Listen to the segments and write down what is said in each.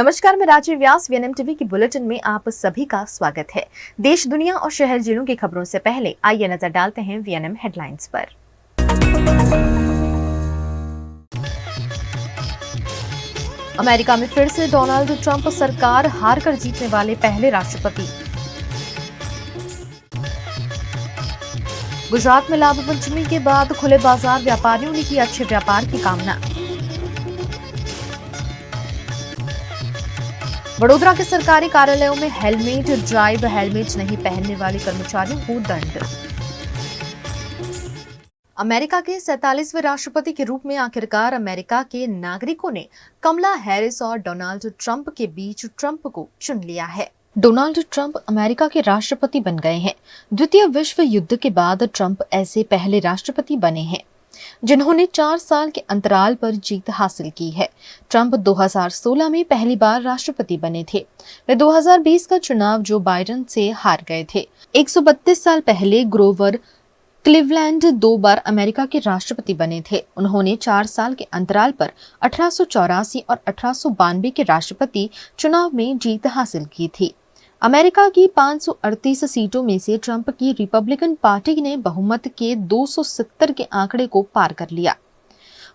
नमस्कार, मैं राजीव व्यास। VNM TV की बुलेटिन में आप सभी का स्वागत है। देश, दुनिया और शहर जिलों की खबरों से पहले आइए नजर डालते हैं वीएनएम हेडलाइंस पर। अमेरिका में फिर से डोनाल्ड ट्रंप सरकार हार कर जीतने वाले पहले राष्ट्रपति। गुजरात में लाभ पंचमी के बाद खुले बाजार, व्यापारियों ने की अच्छे व्यापार की कामना। वडोदरा के सरकारी कार्यालयों में हेलमेट ड्राइव, हेलमेट नहीं पहनने वाले कर्मचारियों को दंड। अमेरिका के 47वें राष्ट्रपति के रूप में आखिरकार अमेरिका के नागरिकों ने कमला हैरिस और डोनाल्ड ट्रंप के बीच ट्रंप को चुन लिया है। डोनाल्ड ट्रंप अमेरिका के राष्ट्रपति बन गए हैं। द्वितीय विश्व युद्ध के बाद ट्रंप ऐसे पहले राष्ट्रपति बने हैं जिन्होंने 4 साल के अंतराल पर जीत हासिल की है। ट्रंप 2016 में पहली बार राष्ट्रपति बने थे। वे 2020 का चुनाव जो बाइडेन से हार गए थे। 132 साल पहले ग्रोवर क्लीवलैंड 2 बार अमेरिका के राष्ट्रपति बने थे। उन्होंने 4 साल के अंतराल पर 1884 और 1892 के राष्ट्रपति चुनाव में जीत हासिल की थी। अमेरिका की 538 सीटों में से ट्रंप की रिपब्लिकन पार्टी ने बहुमत के 270 के आंकड़े को पार कर लिया।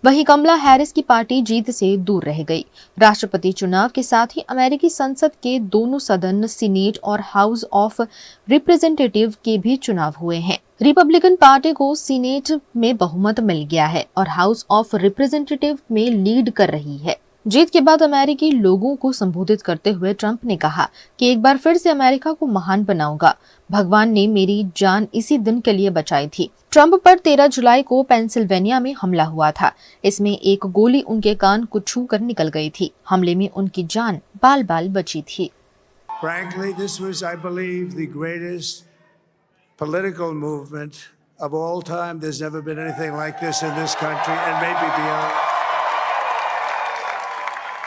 वहीं कमला हैरिस की पार्टी जीत से दूर रह गई। राष्ट्रपति चुनाव के साथ ही अमेरिकी संसद के दोनों सदन, सीनेट और हाउस ऑफ रिप्रेजेंटेटिव के भी चुनाव हुए हैं। रिपब्लिकन पार्टी को सीनेट में बहुमत मिल गया है और हाउस ऑफ रिप्रेजेंटेटिव में लीड कर रही है। जीत के बाद अमेरिकी लोगों को संबोधित करते हुए ट्रंप ने कहा कि एक बार फिर से अमेरिका को महान बनाऊंगा। भगवान ने मेरी जान इसी दिन के लिए बचाई थी। ट्रंप पर 13 जुलाई को पेंसिल्वेनिया में हमला हुआ था। इसमें एक गोली उनके कान को छूकर निकल गई थी। हमले में उनकी जान बाल-बाल बची थी। Frankly, this was, I believe, the greatest political movement of all time. There's never been anything like this in this country and maybe beyond.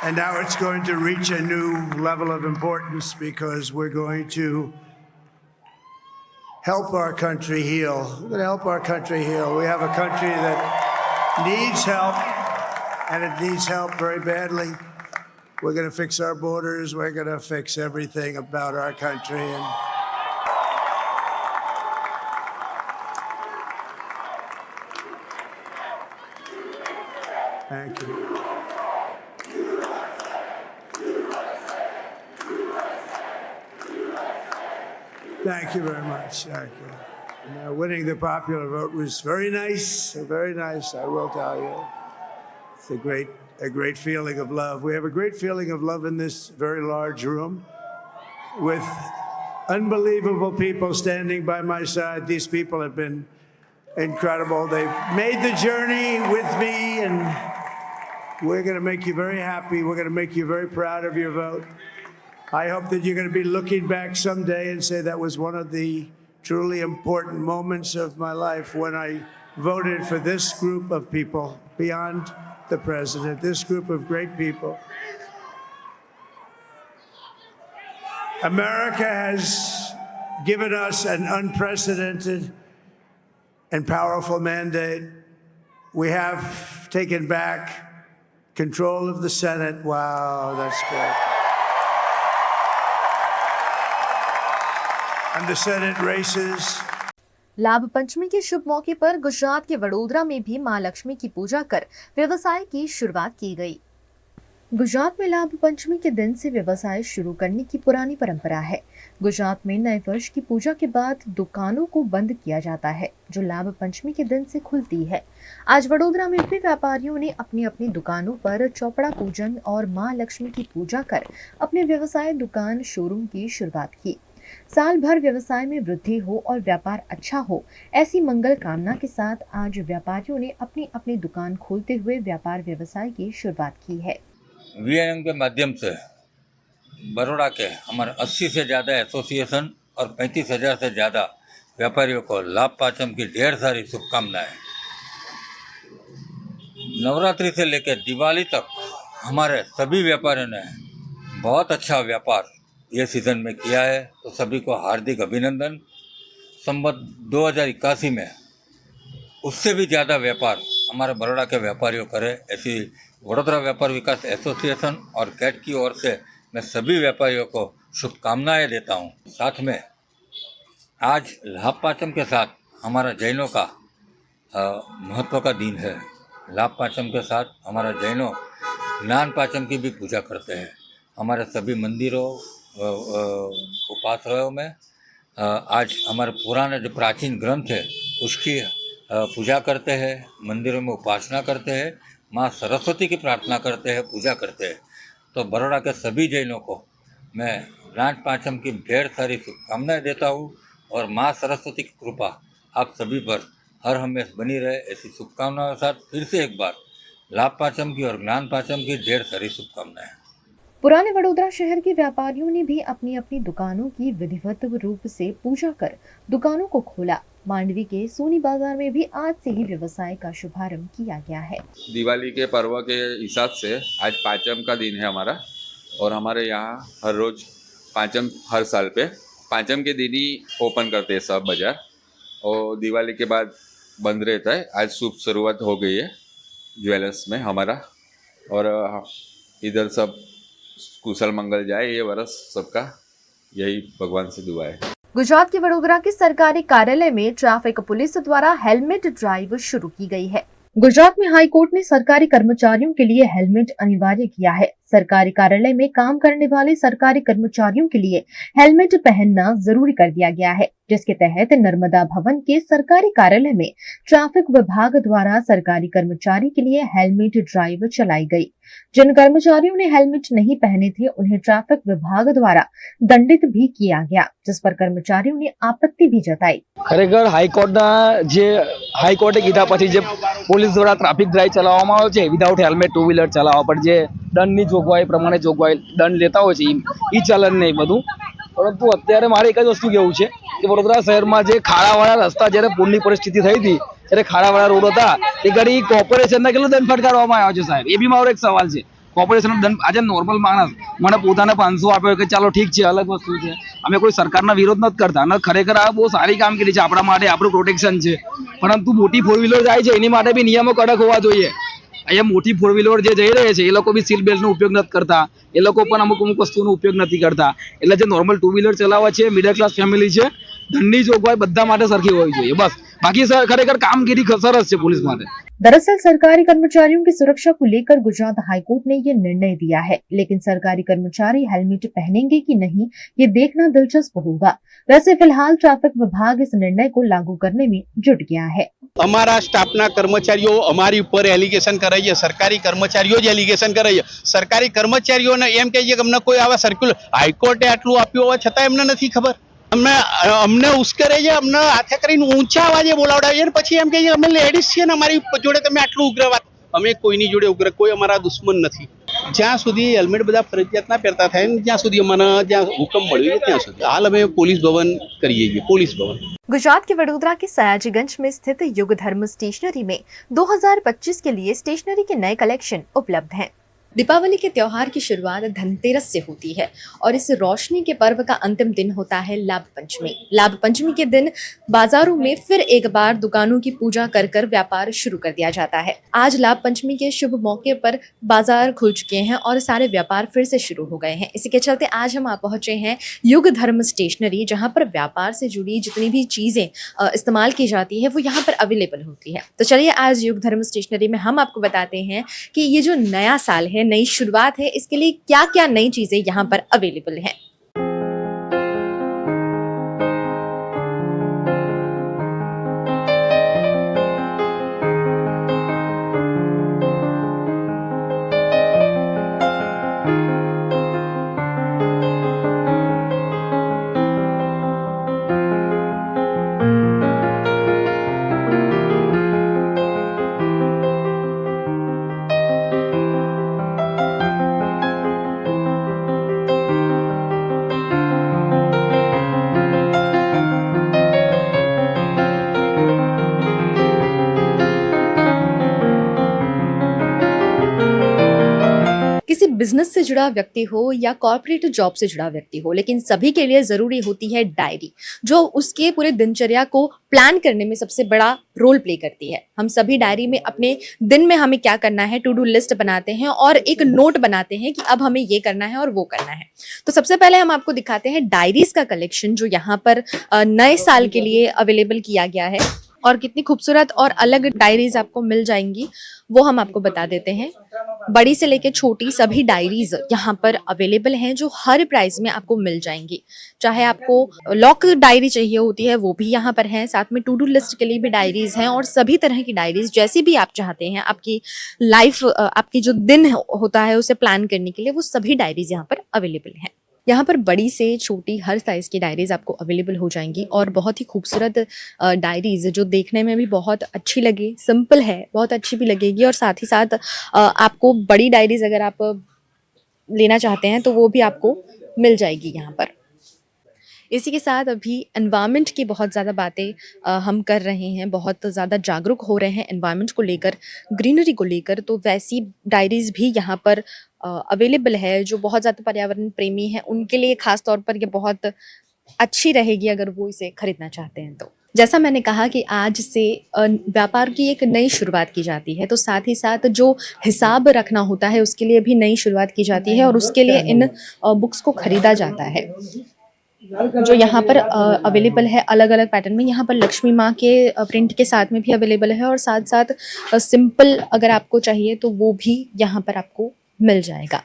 And now it's going to reach a new level of importance because we're going to help our country heal. We're going to help our country heal. We have a country that needs help, and it needs help very badly. We're going to fix our borders. We're going to fix everything about our country. And thank you. Thank you very much. Thank you. Winning the popular vote was very nice, I will tell you. It's a great feeling of love. We have a great feeling of love in this very large room with unbelievable people standing by my side. These people have been incredible. They've made the journey with me, and we're going to make you very happy. We're going to make you very proud of your vote. I hope that you're going to be looking back someday and say that was one of the truly important moments of my life when I voted for this group of people beyond the president, this group of great people. America has given us an unprecedented and powerful mandate. We have taken back control of the Senate. Wow, that's good. And the Senate races. लाभ पंचमी के शुभ मौके पर गुजरात के वडोदरा में भी मां लक्ष्मी की पूजा कर व्यवसाय की शुरुआत की गई। गुजरात में लाभ पंचमी के दिन से व्यवसाय शुरू करने की पुरानी परंपरा है। गुजरात में नए वर्ष की पूजा के बाद दुकानों को बंद किया जाता है, जो लाभ पंचमी के दिन से खुलती है। आज वडोदरा में भी व्यापारियों ने अपनी अपनी दुकानों पर चौपड़ा पूजन और मां लक्ष्मी की पूजा कर अपने व्यवसाय दुकान शोरूम की शुरुआत की। साल भर व्यवसाय में वृद्धि हो और व्यापार अच्छा हो, ऐसी मंगल कामना के साथ आज व्यापारियों ने अपनी अपनी दुकान खोलते हुए व्यापार व्यवसाय की शुरुआत की है। वीएनएम के माध्यम से बड़ौदा के हमारे 80 से ज़्यादा एसोसिएशन और 35,000 से ज़्यादा व्यापारियों को लाभ पाचम की ढेर सारी शुभकामनाएं। नवरात्रि से लेकर दिवाली तक हमारे सभी व्यापारियों ने बहुत अच्छा व्यापार ये सीज़न में किया है, तो सभी को हार्दिक अभिनंदन। संवत 2081 में उससे भी ज़्यादा व्यापार हमारे बड़ौदा के व्यापारियों करे, ऐसी वडोदरा व्यापार विकास एसोसिएशन और कैट की ओर से मैं सभी व्यापारियों को शुभकामनाएं देता हूं। साथ में आज लाभ पांचम के साथ हमारा जैनों का महत्व का दिन है। लाभ पांचम के साथ हमारा जैनों ज्ञान पांचम की भी पूजा करते हैं। हमारे सभी मंदिरों उपासनाओं में आज हमारे पुराने जो प्राचीन ग्रंथ है उसकी पूजा करते हैं, मंदिरों में उपासना करते हैं, माँ सरस्वती की प्रार्थना करते हैं, पूजा करते हैं। तो बड़ौदा के सभी जैनों को मैं ज्ञान पांचम की ढेर सारी शुभकामनाएं देता हूँ और माँ सरस्वती की कृपा आप सभी पर हर हमेशा बनी रहे, ऐसी शुभकामनाओं के साथ फिर से एक बार लाभ पांचम की और ज्ञान पांचम की ढेर सारी शुभकामनाएं। पुराने वडोदरा शहर के व्यापारियों ने भी अपनी अपनी दुकानों की विधिवत रूप से पूजा कर दुकानों को खोला। मांडवी के सोनी बाजार में भी आज से ही व्यवसाय का शुभारंभ किया गया है। दिवाली के पर्व के हिसाब से आज पांचम का दिन है हमारा, और हमारे यहाँ हर रोज पांचम, हर साल पे पांचम के दिन ही ओपन करते हैं सब बाजार, और दिवाली के बाद बंद रहता है। आज शुभ शुरुआत हो गई है ज्वेलर्स में हमारा, और इधर सब कुशल मंगल जाए ये वर्ष सबका, यही भगवान से दुआ है। गुजरात के वडोदरा के सरकारी कार्यालय में ट्रैफिक पुलिस द्वारा हेलमेट ड्राइव शुरू की गई है। गुजरात में हाई कोर्ट ने सरकारी कर्मचारियों के लिए हेलमेट अनिवार्य किया है। सरकारी कार्यालय में काम करने वाले सरकारी कर्मचारियों के लिए हेलमेट पहनना जरूरी कर दिया गया है, जिसके तहत नर्मदा भवन के सरकारी कार्यालय में ट्रैफिक विभाग द्वारा सरकारी कर्मचारी के लिए हेलमेट ड्राइव चलाई गई। जिन कर्मचारियों ने हेलमेट नहीं पहने थे उन्हें ट्रैफिक विभाग द्वारा दंडित भी किया गया, जिस पर कर्मचारियों ने आपत्ति भी जताई। खरेखर हाईकोर्टे कीधा पछी जे पोलीस द्वारा ट्राफिक ड्राइव चलाववामां આવે છે વિધાઉટ હેલ્મેટ ટુ વ્હીલર ચલાવવા પર જે દંડની જોગવાઈ પ્રમાણે જોગવાઈ દંડ લેતા હોય છે ઈ ચલણ નહીં બધું। પરંતુ અત્યારે મારે એક જ વસ્તુ કહેવું છે કે વડોદરા શહેરમાં જે ખાડાવાળા રસ્તા જ્યારે પૂરની પરિસ્થિતિ થઈ હતી ત્યારે ખાડાવાળા રોડ હતા એ ઘડી કોર્પોરેશનને કેટલો દંડ ફટકારવામાં આવ્યો છે સાહેબ, એ બી મારો એક સવાલ છે। કોર્પોરેશનનો દંડ આજે નોર્મલ માણસ મને પોતાને 500 આપ્યો કે ચાલો ઠીક છે, અલગ વસ્તુ છે, અમે કોઈ સરકારના વિરોધ નથી કરતા અને ખરેખર આ બહુ સારી કામગીરી છે આપણા માટે, આપણું પ્રોટેક્શન છે। પરંતુ મોટી ફોર વ્હીલર જાય છે એની માટે બી નિયમો કડક હોવા જોઈએ। અહીંયા મોટી ફોર વ્હીલર જે જઈ રહી છે એ લોકો બી સીટ બેલ્ટનો ઉપયોગ નથી કરતા, એ લોકો પણ અમુક વસ્તુનો ઉપયોગ નથી કરતા। એટલે જે નોર્મલ ટુ વ્હીલર ચલાવવા છે, મિડલ ક્લાસ ફેમિલી છે, દંડની જોગવાઈ બધા માટે સરખી હોવી જોઈએ બસ। બાકી ખરેખર કામગીરી સરસ છે पुलिस માટે। दरअसल सरकारी कर्मचारियों की सुरक्षा को लेकर गुजरात हाईकोर्ट ने ये निर्णय दिया है, लेकिन सरकारी कर्मचारी हेलमेट पहनेंगे कि नहीं ये देखना दिलचस्प होगा। वैसे फिलहाल ट्रैफिक विभाग इस निर्णय को लागू करने में जुट गया है। અમારા સ્ટાફના કર્મચારીઓ અમારી ઉપર એલિગેશન કરે છે, સરકારી કર્મચારીઓ જ એલિગેશન કરે છે। સરકારી કર્મચારીઓને એમ કહે છે કે અમને કોઈ આવા સર્ક્યુલર હાઈકોર્ટે આટલું આપ્યું હોવા છતાં એમને નથી ખબર, અમને ઉશ્કેરે છે, અમને હાથે કરીને ઊંચા અવાજે બોલાવડાવે છે, પછી એમ કહે છે અમે લેડીઝ છીએ ને અમારી જોડે તમે આટલું ઉગ્ર વાત। અમે કોઈની જોડે ઉગ્ર, કોઈ અમારા દુશ્મન નથી। જ્યાં સુધી હેલ્મેટ બધા ફરજિયાત ના પહેરતા થાય ને જ્યાં સુધી અમને જ્યાં હુકમ મળ્યો છે ત્યાં સુધી હાલ અમે પોલીસ ભવન કરીએ છીએ, પોલીસ भवन। गुजरात के वडोदरा के सयाजीगंज में स्थित युग धर्म स्टेशनरी में 2025 के लिए स्टेशनरी के नए कलेक्शन उपलब्ध हैं। दीपावली के त्योहार की शुरुआत धनतेरस से होती है और इस रोशनी के पर्व का अंतिम दिन होता है लाभ पंचमी। लाभ पंचमी के दिन बाजारों में फिर एक बार दुकानों की पूजा कर कर व्यापार शुरू कर दिया जाता है। आज लाभ पंचमी के शुभ मौके पर बाजार खुल चुके हैं और सारे व्यापार फिर से शुरू हो गए हैं। इसी के चलते आज हम आप पहुंचे हैं युग धर्म स्टेशनरी, जहां पर व्यापार से जुड़ी जितनी भी चीजें इस्तेमाल की जाती है वो यहाँ पर अवेलेबल होती है। तो चलिए आज युग धर्म स्टेशनरी में हम आपको बताते हैं कि ये जो नया साल है, नई शुरुआत है, इसके लिए क्या क्या नई चीजें यहाँ पर अवेलेबल हैं। बिजनेस से जुड़ा व्यक्ति हो या कॉर्पोरेट जॉब से जुड़ा व्यक्ति हो, लेकिन सभी के लिए ज़रूरी होती है डायरी, जो उसके पूरे दिनचर्या को प्लान करने में सबसे बड़ा रोल प्ले करती है। हम सभी डायरी में अपने दिन में हमें क्या करना है, टू डू लिस्ट बनाते हैं और एक नोट बनाते हैं कि अब हमें ये करना है और वो करना है। तो सबसे पहले हम आपको दिखाते हैं डायरीज का कलेक्शन, जो यहाँ पर नए साल के लिए अवेलेबल किया गया है। और कितनी खूबसूरत और अलग डायरीज आपको मिल जाएंगी वो हम आपको बता देते हैं। बड़ी से लेकर छोटी सभी डायरीज यहाँ पर अवेलेबल हैं, जो हर प्राइस में आपको मिल जाएंगी। चाहे आपको लॉक डायरी चाहिए होती है वो भी यहाँ पर है, साथ में टू डू लिस्ट के लिए भी डायरीज हैं और सभी तरह की डायरीज जैसी भी आप चाहते हैं आपकी लाइफ, आपकी जो दिन होता है उसे प्लान करने के लिए, वो सभी डायरीज यहाँ पर अवेलेबल हैं। यहाँ पर बड़ी से छोटी हर साइज़ की डायरीज़ आपको अवेलेबल हो जाएंगी और बहुत ही खूबसूरत डायरीज़ जो देखने में भी बहुत अच्छी लगे, सिंपल है, बहुत अच्छी भी लगेगी। और साथ ही साथ आपको बड़ी डायरीज़ अगर आप लेना चाहते हैं तो वो भी आपको मिल जाएगी यहाँ पर। इसी के साथ अभी एनवायरनमेंट की बहुत ज़्यादा बातें हम कर रहे हैं, बहुत ज़्यादा जागरूक हो रहे हैं एनवायरनमेंट को लेकर, ग्रीनरी को लेकर, तो वैसी डायरीज़ भी यहाँ पर अवेलेबल है। जो बहुत ज़्यादा पर्यावरण प्रेमी हैं उनके लिए ख़ास तौर पर ये बहुत अच्छी रहेगी अगर वो इसे खरीदना चाहते हैं तो। जैसा मैंने कहा कि आज से व्यापार की एक नई शुरुआत की जाती है, तो साथ ही साथ जो हिसाब रखना होता है उसके लिए भी नई शुरुआत की जाती है और उसके लिए इन बुक्स को खरीदा जाता है, जो यहाँ पर अवेलेबल है अलग अलग पैटर्न में। यहाँ पर लक्ष्मी माँ के प्रिंट के साथ में भी अवेलेबल है और साथ साथ सिंपल अगर आपको चाहिए तो वो भी यहाँ पर आपको मिल जाएगा।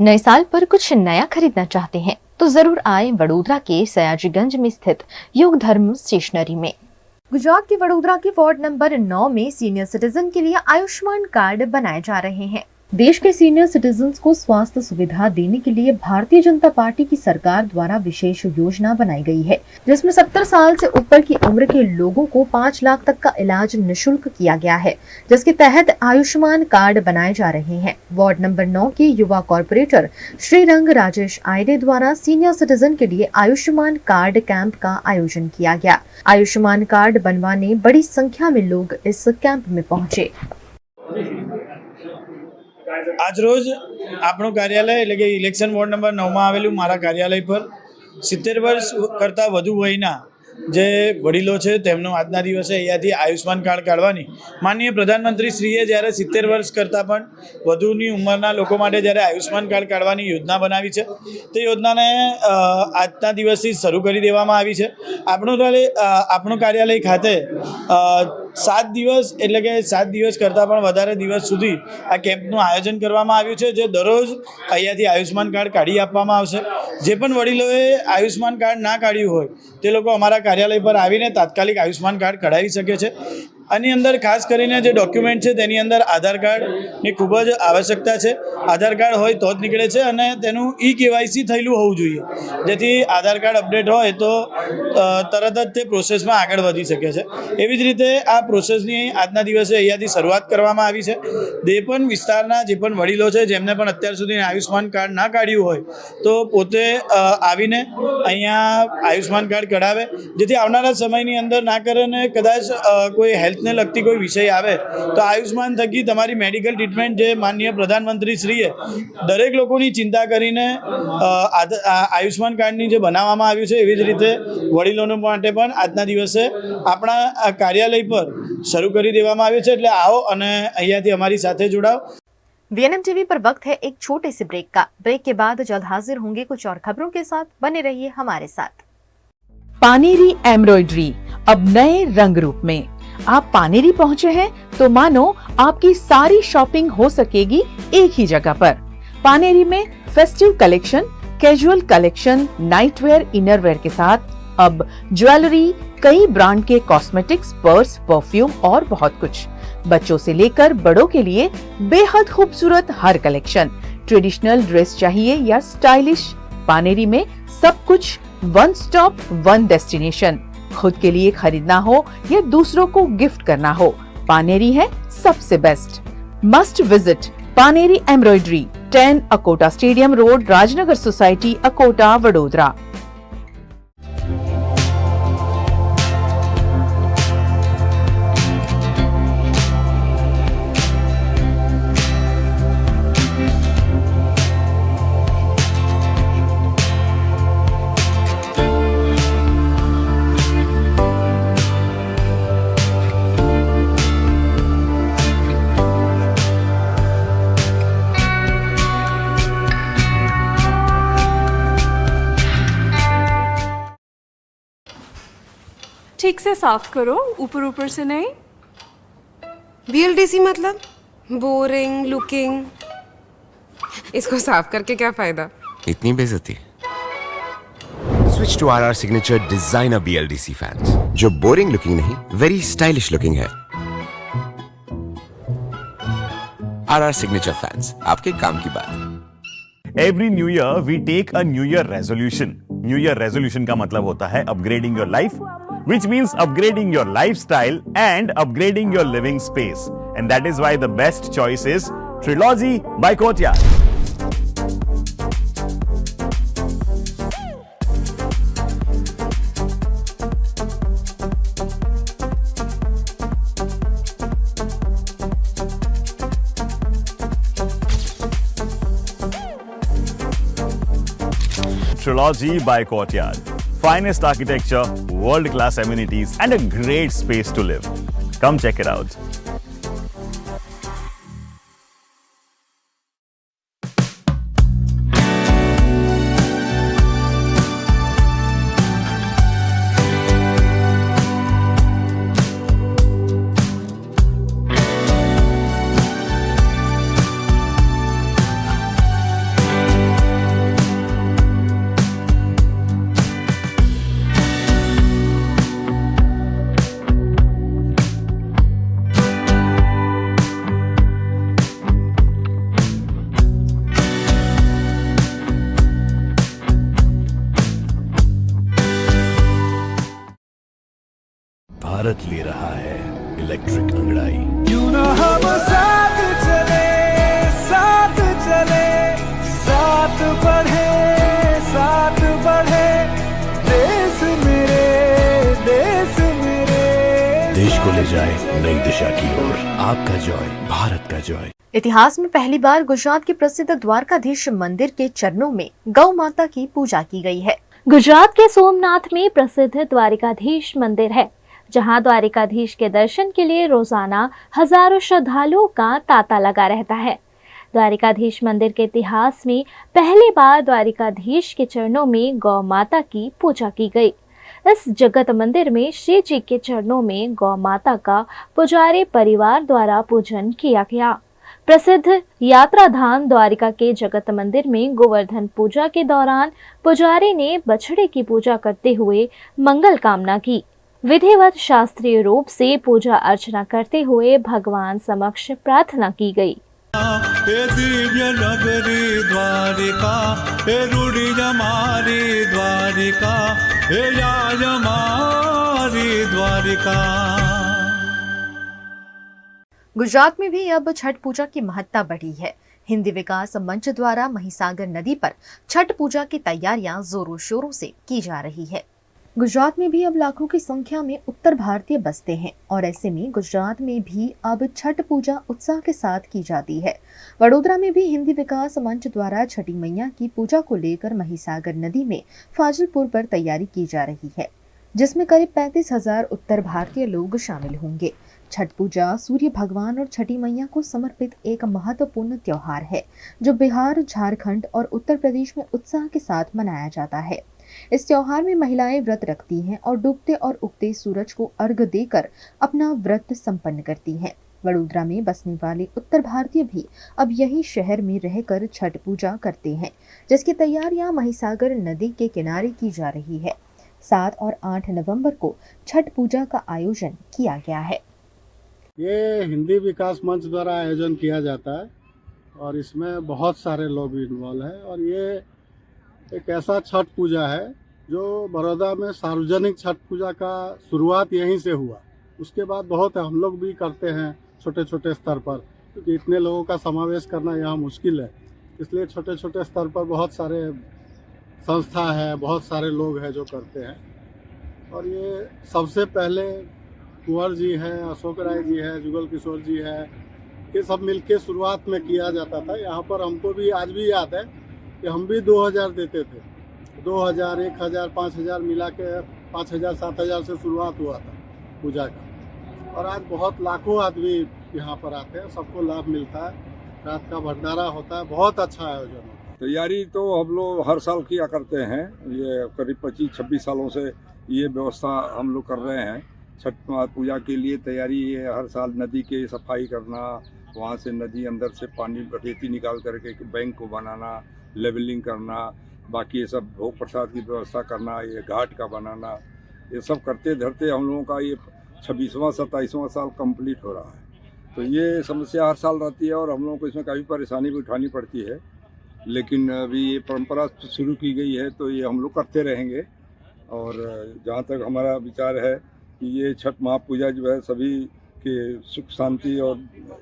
नए साल पर कुछ नया खरीदना चाहते हैं तो जरूर आए वडोदरा के सयाजीगंज में स्थित योग धर्म स्टेशनरी में। गुजरात के वडोदरा के वार्ड नंबर 9 में सीनियर सिटीजन के लिए आयुष्मान कार्ड बनाए जा रहे हैं। देश के सीनियर सिटीजन्स को स्वास्थ्य सुविधा देने के लिए भारतीय जनता पार्टी की सरकार द्वारा विशेष योजना बनाई गई है, जिसमें 70 साल से ऊपर की उम्र के लोगों को 5 लाख तक का इलाज निःशुल्क किया गया है, जिसके तहत आयुष्मान कार्ड बनाए जा रहे हैं। वार्ड नंबर 9 के युवा कॉर्पोरेटर श्रीरंग राजेश आयरे द्वारा सीनियर सिटीजन के लिए आयुष्मान कार्ड कैंप का आयोजन किया गया। आयुष्मान कार्ड बनवाने बड़ी संख्या में लोग इस कैंप में पहुंचे। આજરોજ આપણું કાર્યાલય એટલે કે ઇલેક્શન વોર્ડ નંબર 9માં આવેલું મારા કાર્યાલય પર 70 વર્ષ કરતાં વધુ વયના જે વડીલો છે તેમનો આજના દિવસે અહીંયાથી આયુષ્માન કાર્ડ કાઢવાની માનનીય પ્રધાનમંત્રી શ્રીએ જ્યારે 70 વર્ષ કરતાં પણ વધુની ઉંમરના લોકો માટે જ્યારે આયુષ્માન કાર્ડ કાઢવાની યોજના બનાવી છે તે યોજનાને આજના દિવસથી શરૂ કરી દેવામાં આવી છે। આપણું કાર્યાલય ખાતે 7 દિવસ એટલે કે 7 દિવસ કરતાં પણ વધારે દિવસ સુધી આ કેમ્પનું આયોજન કરવામાં આવ્યું છે, જે દરરોજ અહીંયાથી આયુષ્માન કાર્ડ કાઢી આપવામાં આવશે। જે પણ વડીલોએ આયુષ્માન કાર્ડ ના કાઢ્યું હોય તે લોકો અમારા કાર્યાલય પર આવીને તાત્કાલિક આયુષ્માન કાર્ડ કઢાવી શકે છે। આની અંદર ખાસ કરીને જે ડોક્યુમેન્ટ છે તેની અંદર આધાર કાર્ડની ખૂબ જ આવશ્યકતા છે। આધાર કાર્ડ હોય તો જ નીકળે છે અને તેનું KYC થયેલું હોવું જોઈએ, જેથી આધાર કાર્ડ અપડેટ હોય તો તરત જ તે પ્રોસેસમાં આગળ વધી શકે છે। એવી જ રીતે આ પ્રોસેસની આજના દિવસે અહીંયાથી શરૂઆત કરવામાં આવી છે। જે પણ વિસ્તારના જે પણ વડીલો છે જેમને પણ અત્યાર સુધી આયુષ્માન કાર્ડ ના કાઢ્યું હોય તો પોતે આવીને અહીંયા આયુષ્માન કાર્ડ કઢાવે, જેથી આવનારા સમયની અંદર ના કરીને કદાચ કોઈ હેલ્થને લગતી કોઈ વિષય આવે તો આયુષ્માન થકી તમારી મેડિકલ ટ્રીટમેન્ટ જે માનનીય પ્રધાનમંત્રી શ્રીએ દરેક લોકોની ચિંતા કરીને આયુષ્માન કાર્ડની જે બનાવવામાં આવ્યું છે એવી જ રીતે વડીલોનો માટે પણ આજના દિવસે આપણા કાર્યાલય પર શરૂ કરી દેવામાં આવ્યું છે। એટલે આવો અને અહીંયાથી અમારી સાથે જોડાઓ। VNM टीवी पर वक्त है एक छोटे से ब्रेक का। ब्रेक के बाद जल्द हाजिर होंगे कुछ और खबरों के साथ, बने रहिए हमारे साथ। पानेरी एम्ब्रॉयडरी अब नए रंग रूप में आप पानेरी पहुंचे हैं तो मानो आपकी सारी शॉपिंग हो सकेगी एक ही जगह पर। पानेरी में festive collection, casual collection, nightwear, innerwear के साथ अब ज्वेलरी, कई ब्रांड के कॉस्मेटिक्स, पर्स, परफ्यूम और बहुत कुछ। बच्चों से लेकर बड़ों के लिए बेहद खूबसूरत हर कलेक्शन। ट्रेडिशनल ड्रेस चाहिए या स्टाइलिश, पानेरी में सब कुछ वन स्टॉप वन डेस्टिनेशन। खुद के लिए खरीदना हो या दूसरों को गिफ्ट करना हो, पानेरी है सबसे best. Must visit Paneri embroidery, 10 Akota stadium road, Rajnagar society, Akota, Vadodara. ठीक से साफ करो, ऊपर ऊपर से नहीं। BLDC मतलब बोरिंग लुकिंग, इसको साफ करके क्या फायदा? इतनी बेइज्जती। Switch to RR signature designer BLDC fans, जो बोरिंग लुकिंग नहीं, वेरी स्टाइलिश लुकिंग है। RR सिग्नेचर फैंस, आपके काम की बात। Every new year we take a new year resolution. New year resolution का मतलब होता है upgrading your life, which means upgrading your lifestyle and upgrading your living space. And that is why the best choice is Trilogy by Courtyard. Trilogy by Courtyard. Finest architecture, world-class amenities, and a great space to live. Come check it out. Bharat ले रहा है electric अंगड़ाई। क्यों ना हम साथ चले, साथ चले, साथ बढ़े, साथ बढ़े, देश मेरे, देश मेरे। देश को ले जाए नई दिशा की ओर। आपका जॉय, भारत का जॉय। इतिहास में पहली बार गुजरात के प्रसिद्ध द्वारकाधीश मंदिर के चरणों में गौ माता की पूजा की गई है। गुजरात के सोमनाथ में प्रसिद्ध द्वारिकाधीश मंदिर है, जहां द्वारिकाधीश के दर्शन के लिए रोजाना हजारों श्रद्धालुओं का तांता लगा रहता है। द्वारिकाधीश मंदिर के इतिहास में पहली बार द्वारिकाधीश के चरणों में गौ माता की पूजा की गई। इस जगत मंदिर में श्री जी के चरणों में गौ माता का पुजारी परिवार द्वारा पूजन किया गया। प्रसिद्ध यात्रा धाम द्वारिका के जगत मंदिर में गोवर्धन पूजा के दौरान पुजारी ने बछड़े की पूजा करते हुए मंगल कामना की। विधिवत शास्त्रीय रूप से पूजा अर्चना करते हुए भगवान समक्ष प्रार्थना की गई। दिव्य नगरी द्वारिका, रूढ़ी हमारी द्वारिका, राज हमारी द्वारिका। गुजरात में भी अब छठ पूजा की महत्ता बढ़ी है। हिंदी विकास मंच द्वारा महिसागर नदी पर छठ पूजा की तैयारियां जोरों शोरों से की जा रही है। गुजरात में भी अब लाखों की संख्या में उत्तर भारतीय बसते हैं और ऐसे में गुजरात में भी अब छठ पूजा उत्साह के साथ की जाती है। वडोदरा में भी हिंदी विकास मंच द्वारा छठी मैया की पूजा को लेकर महिसागर नदी में फाजिलपुर पर तैयारी की जा रही है, जिसमें करीब 35,000 उत्तर भारतीय लोग शामिल होंगे। छठ पूजा सूर्य भगवान और छठी मैया को समर्पित एक महत्वपूर्ण त्योहार है, जो बिहार, झारखंड और उत्तर प्रदेश में उत्साह के साथ मनाया जाता है। इस त्योहार में महिलाएं व्रत रखती हैं और डूबते और उगते सूरज को अर्घ देकर अपना व्रत संपन्न करती हैं। वडोदरा में बसने वाले उत्तर भारतीय भी अब यही शहर में रहकर छठ पूजा करते हैं, जिसकी तैयारियां महिसागर नदी के किनारे की जा रही है। 7 और 8 नवंबर को छठ पूजा का आयोजन किया गया है। ये हिंदी विकास मंच द्वारा आयोजन किया जाता है और इसमें बहुत सारे लोग इन्वॉल्व हैं और ये एक ऐसा छठ पूजा है जो बड़ौदा में सार्वजनिक छठ पूजा का शुरुआत यहीं से हुआ। उसके बाद बहुत हम लोग भी करते हैं छोटे छोटे स्तर पर, क्योंकि इतने लोगों का समावेश करना यहाँ मुश्किल है, इसलिए छोटे छोटे स्तर पर बहुत सारे संस्था है, बहुत सारे लोग हैं जो करते हैं। और ये सबसे पहले कुंवर जी हैं, अशोक राय जी है, जुगल किशोर जी है, ये सब मिलके शुरुआत में किया जाता था। यहाँ पर हमको भी आज भी याद है कि हम भी 2000 देते थे, 2000, 1000, 5000 मिला के 5000, 7000 से शुरुआत हुआ था पूजा का। और आज बहुत लाखों आदमी यहाँ पर आते हैं, सबको लाभ मिलता है, रात का भंडारा होता है, बहुत अच्छा आयोजन होता है। तैयारी तो हम लोग हर साल किया करते हैं, ये करीब 25-26 सालों से ये व्यवस्था हम लोग कर रहे हैं। छठ पूजा के लिए तैयारी ये हर साल नदी की सफाई करना, वहाँ से नदी अंदर से पानी रेती निकाल करके बैंक को बनाना, लेवलिंग करना, बाकी ये सब भोग प्रसाद की व्यवस्था करना, ये घाट का बनाना, ये सब करते धरते हम लोगों का ये 26वां 27वां साल कंप्लीट हो रहा है। तो ये समस्या हर साल रहती है और हम लोगों को इसमें काफ़ी परेशानी भी उठानी पड़ती है, लेकिन अभी ये परंपरा शुरू की गई है तो ये हम लोग करते रहेंगे। और जहाँ तक हमारा विचार है कि ये छठ महापूजा जो है सभी के सुख शांति और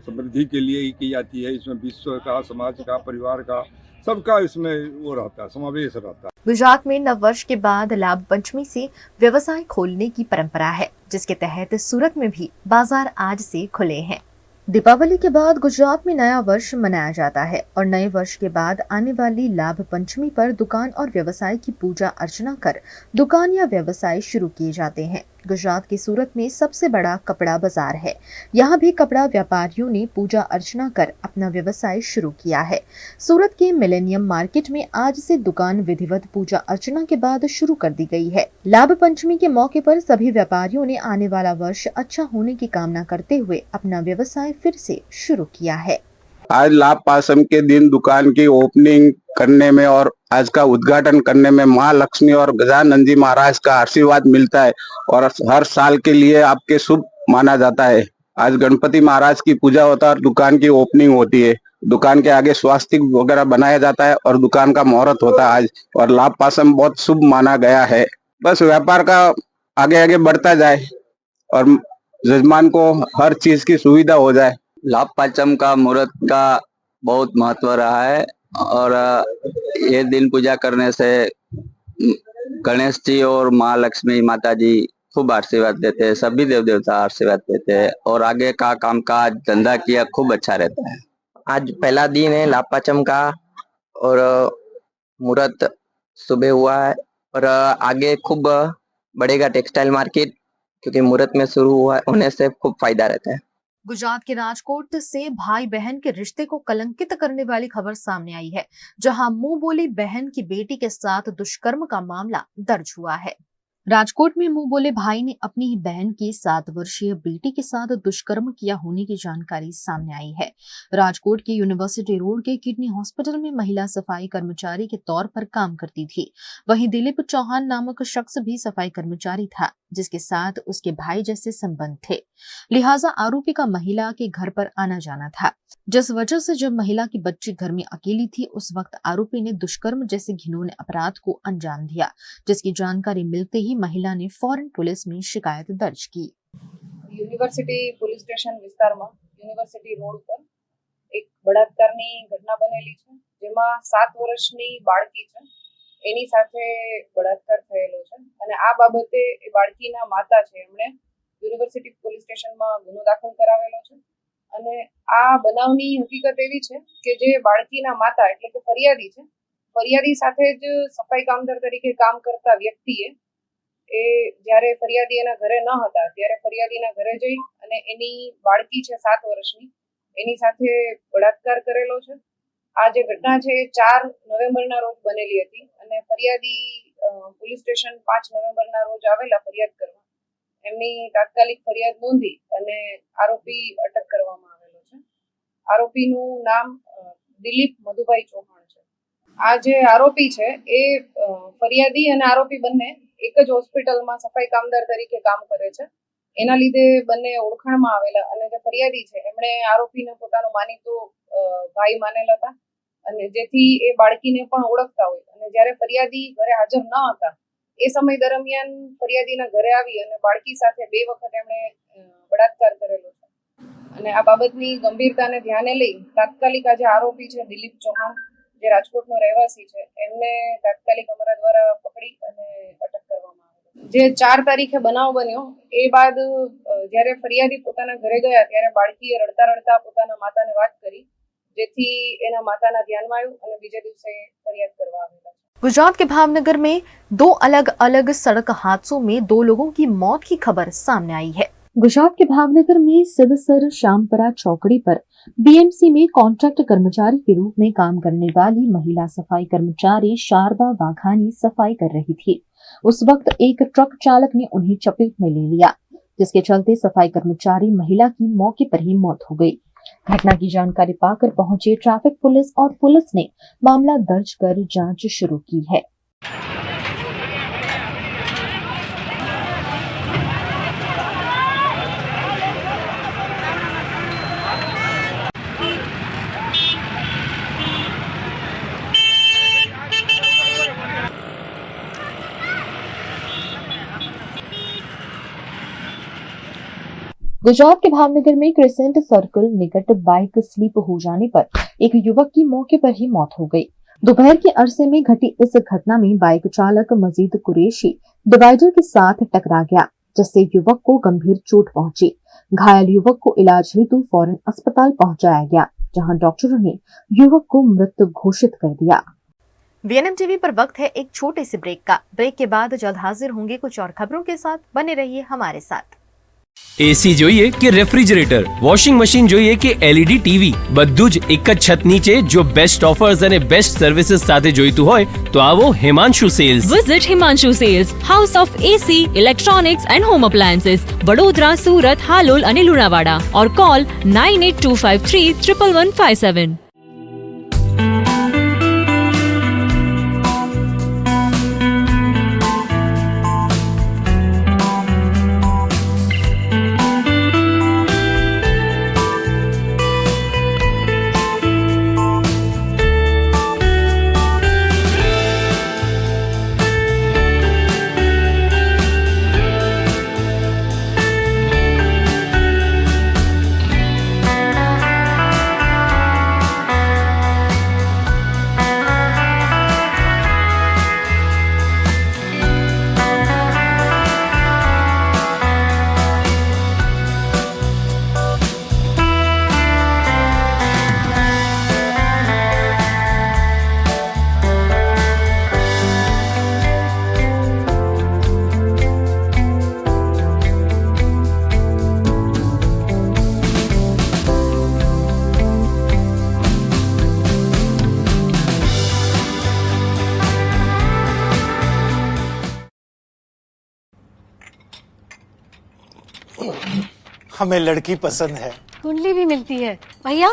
समृद्धि के लिए ही की जाती है। इसमें विश्व का, समाज का, परिवार का, सबका इसमें वो रहता है, समावेश रहता है। गुजरात में नव वर्ष के बाद लाभ पंचमी से व्यवसाय खोलने की परंपरा है, जिसके तहत सूरत में भी बाजार आज से खुले हैं। दीपावली के बाद गुजरात में नया वर्ष मनाया जाता है और नए वर्ष के बाद आने वाली लाभ पंचमी पर दुकान और व्यवसाय की पूजा अर्चना कर दुकान या व्यवसाय शुरू किए जाते हैं। गुजरात के सूरत में सबसे बड़ा कपड़ा बाजार है। यहाँ भी कपड़ा व्यापारियों ने पूजा अर्चना कर अपना व्यवसाय शुरू किया है। सूरत के मिलेनियम मार्केट में आज से दुकान विधिवत पूजा अर्चना के बाद शुरू कर दी गई है। लाभ पंचमी के मौके पर सभी व्यापारियों ने आने वाला वर्ष अच्छा होने की कामना करते हुए अपना व्यवसाय फिर से शुरू किया है। आज लाभ पासम के दिन दुकान की ओपनिंग करने में और आज का उद्घाटन करने में माँ लक्ष्मी और गजानन जी महाराज का आशीर्वाद मिलता है और हर साल के लिए आपके शुभ माना जाता है। आज गणपति महाराज की पूजा होता है और दुकान की ओपनिंग होती है। दुकान के आगे स्वास्तिक वगैरह बनाया जाता है और दुकान का मुहूर्त होता है आज। और लाभ पासम बहुत शुभ माना गया है। बस व्यापार का आगे आगे बढ़ता जाए और यजमान को हर चीज की सुविधा हो जाए। लाभ पाचम का मुहूर्त का बहुत महत्व रहा है और ये दिन पूजा करने से गणेश जी और माँ लक्ष्मी माता जी खूब आशीर्वाद देते हैं, सभी देव देवता आशीर्वाद देते हैं और आगे का काम काज धंधा किया खूब अच्छा रहता है। आज पहला दिन है लाभ पाचम का और मुहूर्त सुबह हुआ है और आगे खूब बढ़ेगा टेक्सटाइल मार्केट, क्योंकि मुहूर्त में शुरू हुआ होने से खूब फायदा रहता है। गुजरात के राजकोट से भाई बहन के रिश्ते को कलंकित करने वाली खबर सामने आई है, जहां मुंह बोली बहन की बेटी के साथ दुष्कर्म का मामला दर्ज हुआ है। राजकोट में मुंह बोले भाई ने अपनी ही बहन की 7 वर्षीय बेटी के साथ दुष्कर्म किया होने की जानकारी सामने आई है। राजकोट के यूनिवर्सिटी रोड के किडनी हॉस्पिटल में महिला सफाई कर्मचारी के तौर पर काम करती थी। वहीं दिलीप चौहान नामक शख्स भी सफाई कर्मचारी था, जिसके साथ उसके भाई जैसे संबंध थे। लिहाजा आरोपी का महिला के घर पर आना जाना था, जिस वजह से जब महिला की बच्ची घर में अकेली थी उस वक्त आरोपी ने दुष्कर्म जैसे घिनौने अपराध को अंजाम दिया, जिसकी जानकारी मिलते ही महिला ने फौरन पुलिस में शिकायत दर्ज की। યુનિવર્સિટી પોલીસ સ્ટેશન વિસ્તારમાં યુનિવર્સિટી રોડ પર એક બળાત્કારની ઘટના બનેલી છે, જેમાં 7 વર્ષની બાળકી છે, એની સાથે બળાત્કાર થયેલો છે અને આ બાબતે એ બાળકીના માતા છે એમણે યુનિવર્સિટી પોલીસ સ્ટેશનમાં ગુનો દાખલ કરાવેલો છે અને આ બનાવની હકીકત એવી છે કે જે બાળકીના માતા એટલે કે ફરિયાદી સાથે જ સફાઈ કામદાર તરીકે કામ કરતા વ્યક્તિએ એ જ્યારે ફરિયાદી એના ઘરે ન હતા ત્યારે ફરિયાદીના ઘરે જઈ અને એની બાળકી છે 7 વર્ષની એની સાથે બળાત્કાર કરેલો છે। આ જે ઘટના છે 4 નવેમ્બરના રોજ બનેલી હતી અને ફરિયાદી પોલીસ સ્ટેશન 5 નવેમ્બરના રોજ આવેલા ફરિયાદ કરવા. એમની તાત્કાલિક ફરિયાદ નોંધી અને આરોપી અટક કરવામાં આવેલો છે. આરોપીનું નામ દિલીપ મધુભાઈ ચૌહાણ છે. આ જે આરોપી છે એ ફરિયાદી અને આરોપી બંને એક જ હોસ્પિટલમાં સફાઈ કામદાર તરીકે કામ કરે છે. એના લીધે બંને ઓળખાણમાં આવેલા અને જે ફરિયાદી છે એમણે આરોપીને પોતાનો માનીતો ભાઈ માનેલ હતા અને જેથી એ બાળકીને પણ ઓળખતા હોય અને જ્યારે ફરિયાદી ઘરે હાજર ન હતા એ સમય દરમિયાન ફરિયાદીના ઘરે આવી અને બાળકી સાથે 2 વખત એમણે બળાત્કાર કરેલો છે અને આ બાબતની ગંભીરતાને ધ્યાને લઈ તાત્કાલિક આ જે આરોપી છે દિલીપ ચૌહાણ જે રાજકોટનો રહેવાસી છે એમને તાત્કાલિક અમારા દ્વારા પકડી અને અટક કરવામાં આવી. જે 4 તારીખે બનાવ બન્યો એ બાદ જ્યારે ફરિયાદી પોતાના ઘરે ગયા ત્યારે બાળકીએ રડતા રડતા પોતાના માતાને વાત કરી જેથી એના માતાના ધ્યાનમાં આવ્યું અને બીજે દિવસે ફરિયાદ કરવા આવેલા. गुजरात के भावनगर में 2 अलग अलग सड़क हादसों में 2 लोगों की मौत की खबर सामने आई है. गुजरात के भावनगर में सिदसर श्यामपरा चौकड़ी पर बीएमसी में कॉन्ट्रैक्ट कर्मचारी के रूप में काम करने वाली महिला सफाई कर्मचारी शारदा वाघानी सफाई कर रही थी. उस वक्त एक ट्रक चालक ने उन्हें चपेट में ले लिया, जिसके चलते सफाई कर्मचारी महिला की मौके पर ही मौत हो गई. घटना की जानकारी पाकर पहुंचे ट्रैफिक पुलिस और पुलिस ने मामला दर्ज कर जांच शुरू की है. गुजरात के भावनगर में क्रिसेंट सर्कल निकट बाइक स्लिप हो जाने पर एक युवक की मौके पर ही मौत हो गई. दोपहर के अरसे में घटी इस घटना में बाइक चालक मजीद कुरैशी डिवाइडर के साथ टकरा गया, जिससे युवक को गंभीर चोट पहुंची. घायल युवक को इलाज हेतु फौरन अस्पताल पहुंचाया गया, जहां डॉक्टरों ने युवक को मृत घोषित कर दिया. वीएनएम टीवी पर वक्त है एक छोटे से ब्रेक का. ब्रेक के बाद जल्द हाजिर होंगे कुछ और खबरों के साथ. बने रहिए हमारे साथ. એસી જોઈએ કે રેફ્રિજરેટર, વોશિંગ મશીન જોઈએ કે એલઈડી ટીવી, બધું જ એક જ છત નીચે જો બેસ્ટ ઓફર્સ અને બેસ્ટ સર્વિસીસ સાથે જોઈતું હોય તો આવો Himanshu sales. Visit Himanshu sales, house of AC, electronics and home appliances, Vadodara, Surat, Halol અને લુણાવાડા. ઓર કોલ 9825311157. हमें लड़की पसंद है. कुंडली भी मिलती है भैया.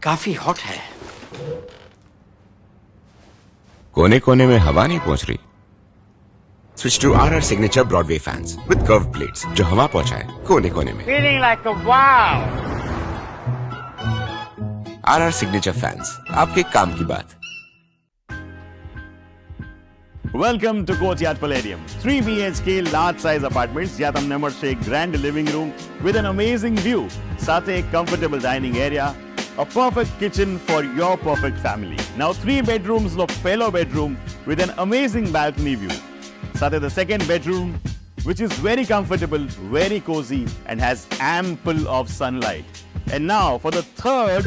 काफी हॉट है. कोने कोने में हवा नहीं पहुंच रही. Switch to RR signature Broadway fans with curve plates जो हवा पहुंचाए कोने कोने में. Feeling like a wow. RR signature fans, आपके काम की बात. Welcome to Courtyard Palladium. 3 BHK large size apartments જ્યાં તમને મળશે એક grand living room with an amazing view, સાથે એક comfortable dining area, a perfect kitchen for your perfect family. Now 3 bedrooms નો પહેલો bedroom with an amazing balcony view. સાથે the second bedroom which is very comfortable, very cozy and has ample of sunlight. And now for the third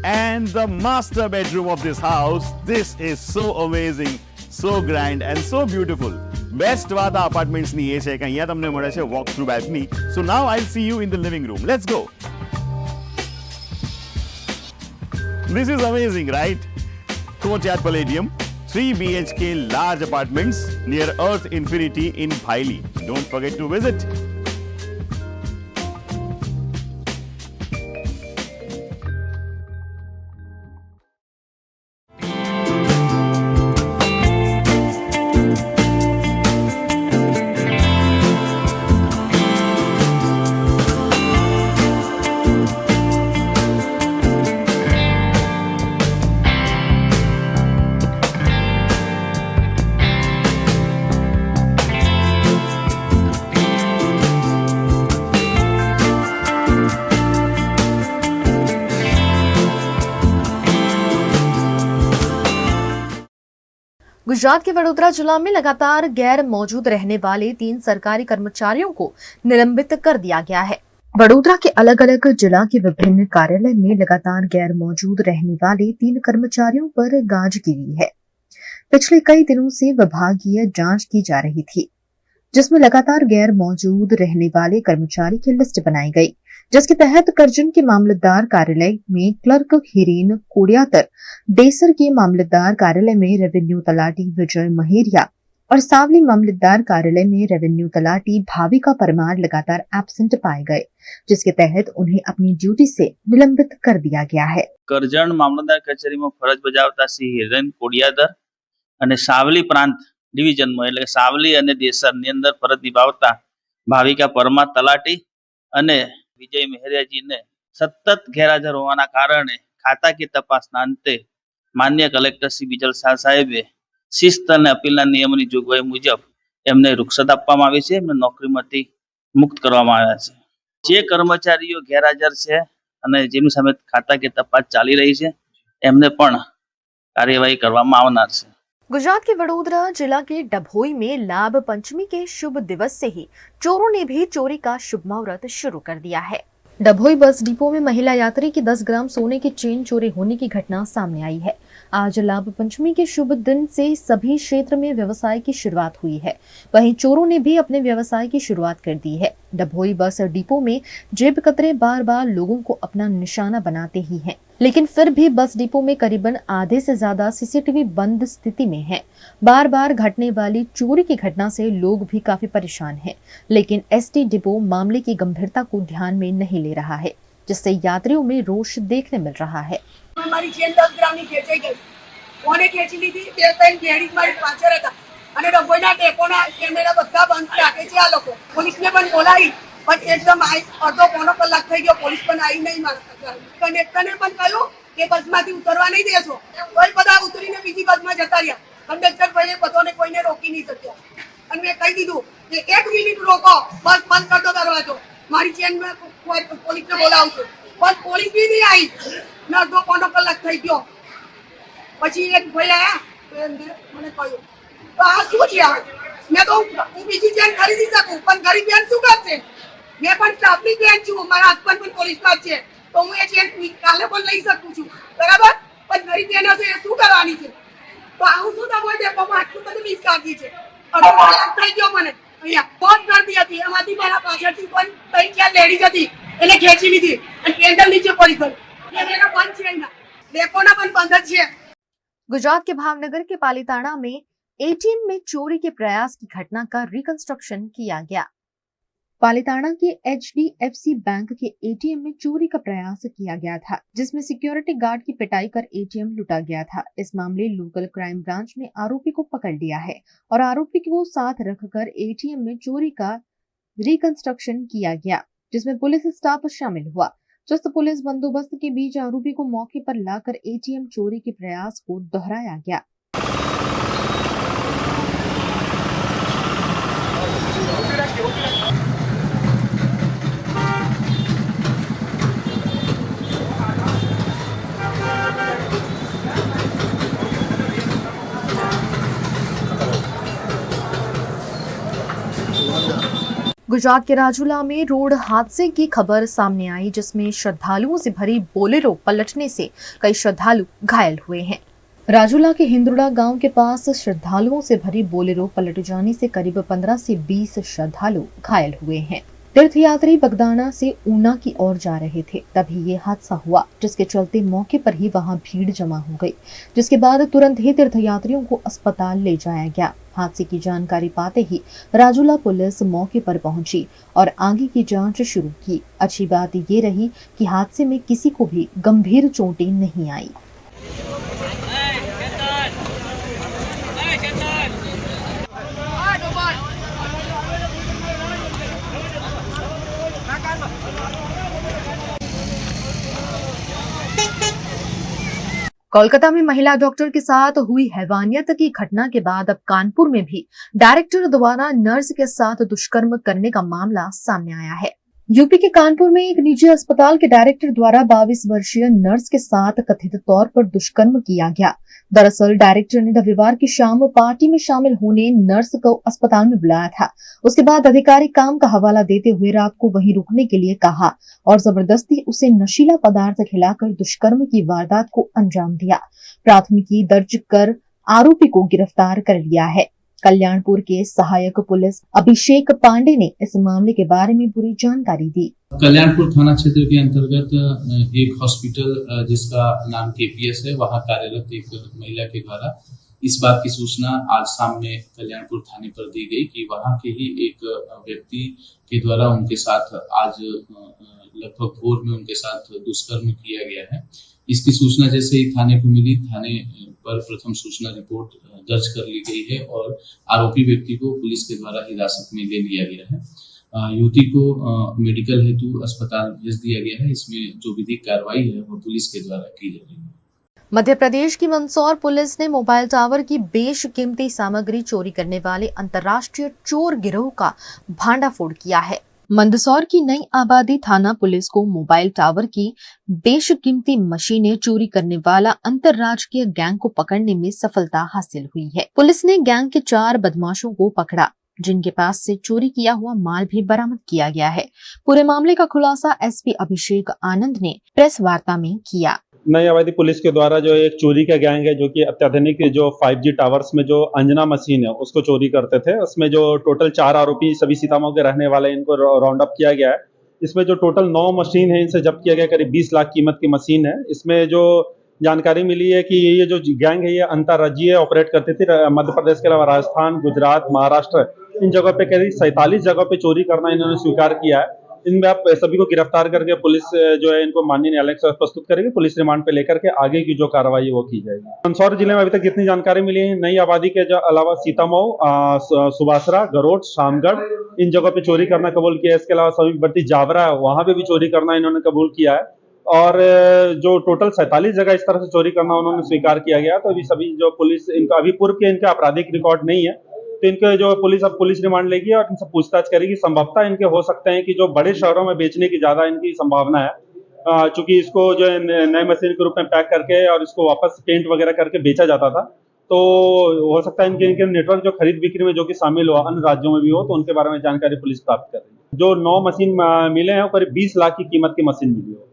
and the master bedroom of this house. This is so amazing, so grand and so beautiful. Best વાત આ apartments ની એ છે કે અહીંયા તમને મળે છે walk through balcony. So now I'll see you in the living room. Let's go. This is amazing, right? Courtyard Palladium, 3 3 BHK large apartments near Earth Infinity in Bhaili. Don't forget to visit. Gujarat के वडोदरा जिला में लगातार गैर मौजूद रहने वाले 3 सरकारी कर्मचारियों को निलंबित कर दिया गया है। वडोदरा के अलग अलग जिला के विभिन्न कार्यालय में लगातार गैर मौजूद रहने वाले 3 कर्मचारियों पर गाज गिरी है। पिछले कई दिनों से विभागीय जांच की जा रही थी, जिसमें लगातार गैर मौजूद रहने वाले कर्मचारी की लिस्ट बनाई गई, जिसके तहत करजन के मामलतदार कार्यालय में क्लर्क हिरेन कोडियातर, डेसर के मामलतदार कार्यालय में रेवेन्यू तलाटी विजय महेरिया और सावली मामलतदार कार्यालय में रेवेन्यू तलाटी भाविका परमार लगातार एब्सेंट पाए गए, जिसके तहत उन्हें अपनी ड्यूटी से निलंबित कर दिया गया है। करजण मामलतदार कचेरी में फरज बजावता श्री हिरेन कोडियातर અને સાવલી પ્રાંત ડિવિઝનમાં એટલે સાવલી અને દેસરની અંદર ફરજ નિભાવતા ભાવિકા પરમાર તલાટી અને વિજય મહેરિયાજીને સતત ગેરહાજર હોવાના કારણે ખાતાકીય તપાસના અંતે માન્ય કલેક્ટર શ્રી બીજલ શાહ સાહેબે શિસ્ત અને અપીલના નિયમોની જોગવાઈ મુજબ એમને રૂખસત આપવામાં આવી છે, એમને નોકરીમાંથી મુક્ત કરવામાં આવ્યા છે। જે કર્મચારીઓ ગેરહાજર છે અને જેની સામે ખાતાકીય તપાસ ચાલી રહી છે એમને પણ કાર્યવાહી કરવામાં આવનાર છે। गुजरात के वडोदरा जिला के डभोई में लाभ पंचमी के शुभ दिवस से ही चोरों ने भी चोरी का शुभ मुहूर्त शुरू कर दिया है। डभोई बस डिपो में महिला यात्री की 10 ग्राम सोने की चेन चोरी होने की घटना सामने आई है। आज लाभ पंचमी के शुभ दिन से सभी क्षेत्र में व्यवसाय की शुरुआत हुई है, वहीं चोरों ने भी अपने व्यवसाय की शुरुआत कर दी है। डभोई बस डिपो में जेब कतरे बार बार लोगों को अपना निशाना बनाते ही हैं, लेकिन फिर भी बस डिपो में करीबन आधे से ज्यादा सीसीटीवी बंद स्थिति में है। बार बार घटने वाली चोरी की घटना से लोग भी काफी परेशान हैं, लेकिन एसटी डिपो मामले की गंभीरता को ध्यान में नहीं ले रहा है, जिससे यात्रियों में रोष देखने मिल रहा है। हमारी चेन 10 ग्राम ની ખેંચાઈ ગઈ, કોને ખેંચી લીધી તે ત્રણ ગેડી મારી પાછળ હતા અને ડભોઈના ડેપોના કેમેરા બધા બંધ રાખે છે આ લોકો। પોલીસને પણ બોલાવી પણ એકદમ અડધો પોણો કલાક થઈ ગયો, પોલીસ પણ આવી નહીં મારા કનેક્ટરને પણ કહ્યું કે બસમાંથી ઉતરવા નહીં દેશો, કોઈ બધા ઉતરીને બીજી બસમાં જતા રહ્યા। કંડક્ટર ભાઈએ બધાને કોઈને રોકી નહીં શક્યા અને મેં કહી દીધું કે 1 મિનિટ રોકો, બસ બંધ કરી દો દરવાજો, મારી ચેનમાં પોલીસને બોલાવું છું, પણ પોલીસ બી નહીં આવી ને અડધો પોણો કલાક થઈ ગયો। પછી એક ભાઈ આયા મને કહ્યું તો આ શું છે? મેં તો હું બીજી ચેન ખરીદી શકું પણ ગરીબ બેન શું કરશે? મેં પણ ટ્રાફિક બેન છું, મારા હસબન્ડ પણ પોલીસમાં છે, તો હું એ ચેન કાલે પણ લઈ શકું છું, બરાબર? પણ ગરીબ બેન હશે એ શું કરવાની છે? તો આવું શું તમારે ડેપોમાં આટલું બધું નિષ્કાળજી છે? અડધો કલાક થઈ ગયો મને અહીંયા બહુ ગર્દી હતી, એમાંથી મારા પાછળથી પણ 3-4 લેડીઝ હતી એને ખેંચી લીધી અને કેન્ડલ નીચે પડી ગઈ। કેમેરા બંધ છે અહીંયા, ડેપોના પણ બંધ જ છે। गुजरात के भावनगर के पालीताना में एटीएम में चोरी के प्रयास की घटना का रिकंस्ट्रक्शन किया गया। पालीताना के HDFC बैंक के एटीएम में चोरी का प्रयास किया गया था, जिसमें सिक्योरिटी गार्ड की पिटाई कर एटीएम लूटा गया था। इस मामले लोकल क्राइम ब्रांच ने आरोपी को पकड़ लिया है और आरोपी को साथ रखकर एटीएम में चोरी का रिकंस्ट्रक्शन किया गया, जिसमें पुलिस स्टाफ शामिल हुआ। चुस्त पुलिस बंदोबस्त के बीच आरोपी को मौके पर लाकर एटीएम चोरी के प्रयास को दोहराया गया। गुजरात के राजूला में रोड हादसे की खबर सामने आई, जिसमें श्रद्धालुओं से भरी बोलेरो पलटने से कई श्रद्धालु घायल हुए हैं। राजूला के हिंदुड़ा गांव के पास श्रद्धालुओं से भरी बोलेरो पलट जाने से करीब 15 से 20 श्रद्धालु घायल हुए हैं। तीर्थयात्री बगदाना से ऊना की ओर जा रहे थे, तभी ये हादसा हुआ, जिसके चलते मौके पर ही वहां भीड़ जमा हो गई, जिसके बाद तुरंत ही तीर्थयात्रियों को अस्पताल ले जाया गया। हादसे की जानकारी पाते ही राजूला पुलिस मौके पर पहुंची और आगे की जांच शुरू की। अच्छी बात ये रही कि हादसे में किसी को भी गंभीर चोटें नहीं आई। कोलकाता में महिला डॉक्टर के साथ हुई हैवानियत की घटना के बाद अब कानपुर में भी डायरेक्टर द्वारा नर्स के साथ दुष्कर्म करने का मामला सामने आया है। यूपी के कानपुर में एक निजी अस्पताल के डायरेक्टर द्वारा 22 वर्षीय नर्स के साथ कथित तौर पर दुष्कर्म किया गया। दरअसल डायरेक्टर ने रविवार की शाम पार्टी में शामिल होने नर्स को अस्पताल में बुलाया था। उसके बाद अधिकारी काम का हवाला देते हुए रात को वहीं रुकने के लिए कहा और जबरदस्ती उसे नशीला पदार्थ खिलाकर दुष्कर्म की वारदात को अंजाम दिया। प्राथमिकी दर्ज कर आरोपी को गिरफ्तार कर लिया है। कल्याणपुर के सहायक पुलिस अभिषेक पांडे ने इस मामले के बारे में पूरी जानकारी दी। कल्याणपुर थाना क्षेत्र के अंतर्गत एक हॉस्पिटल जिसका नाम केपीएस है, वहां कार्यरत एक महिला के द्वारा इस बात की सूचना आज शाम में कल्याणपुर थाने पर दी गई कि वहां के ही एक व्यक्ति के द्वारा उनके साथ आज लगभग भोर में उनके साथ दुष्कर्म किया गया है। इसकी सूचना जैसे ही थाने को मिली, थाने पर प्रथम सूचना रिपोर्ट दर्ज कर ली गई है और आरोपी व्यक्ति को पुलिस के द्वारा हिरासत में ले लिया गया है। युवती को मेडिकल हेतु अस्पताल भेज दिया गया है। इसमें जो विधिक कार्रवाई है वो पुलिस के द्वारा की जा रही है। मध्य प्रदेश की मंदसौर पुलिस ने मोबाइल टावर की बेशकीमती सामग्री चोरी करने वाले अंतर्राष्ट्रीय चोर गिरोह का भांडाफोड़ किया है। मंदसौर की नई आबादी थाना पुलिस को मोबाइल टावर की बेशकीमती मशीनें चोरी करने वाला अंतर्राज्यीय गैंग को पकड़ने में सफलता हासिल हुई है। पुलिस ने गैंग के 4 बदमाशों को पकड़ा, जिनके पास से चोरी किया हुआ माल भी बरामद किया गया है। पूरे मामले का खुलासा एसपी अभिषेक आनंद ने प्रेस वार्ता में किया। नई आबादी पुलिस के द्वारा जो एक चोरी का गैंग है, जो कि अत्याधुनिक जो 5G टावर्स में जो अंजना मशीन है उसको चोरी करते थे। उसमें जो टोटल 4 आरोपी सभी सीतामऊ के रहने वाले, इनको राउंड अप किया गया है। इसमें जो टोटल 9 मशीन है, इनसे जब्त किया गया करीब 20 लाख कीमत की मशीन है। इसमें जो जानकारी मिली है कि ये जो गैंग है ये अंतर्राज्यीय ऑपरेट करते थे। मध्य प्रदेश के अलावा राजस्थान, गुजरात, महाराष्ट्र, इन जगहों पे करीब 47 जगहों पे चोरी करना इन्होंने स्वीकार किया है। इनमें आप सभी को गिरफ्तार करके पुलिस जो है इनको माननीय न्यायालय के प्रस्तुत करेगी। पुलिस रिमांड पे लेकर के आगे की जो कार्रवाई वो की जाएगी। मंदसौर जिले में अभी तक जितनी जानकारी मिली है, नई आबादी के अलावा सीतामऊ, सुबासरा, गरोट, शामगढ़, इन जगहों पे चोरी करना कबूल किया है। इसके अलावा समीपवर्ती जावरा, वहां पे भी चोरी करना इन्होंने कबूल किया है। और जो टोटल 47 जगह इस तरह से चोरी करना उन्होंने स्वीकार किया गया। तो अभी सभी जो पुलिस, इनका अभी पूर्व के इनका आपराधिक रिकॉर्ड नहीं है, तो इनके जो पुलिस अब पुलिस रिमांड लेगी और इनसे पूछताछ करेगी। संभवतः इनके हो सकते हैं कि जो बड़े शहरों में बेचने की ज्यादा इनकी संभावना है, चूंकि इसको जो नए मशीन के रूप में पैक करके और इसको वापस पेंट वगैरह करके बेचा जाता था, तो हो सकता है इनके नेटवर्क जो खरीद बिक्री में जो कि शामिल हो, अन्य राज्यों में भी हो, तो उनके बारे में जानकारी पुलिस प्राप्त कर रही है। जो 9 मशीन मिले हैं, करीब 20 लाख की कीमत की मशीन मिली हो।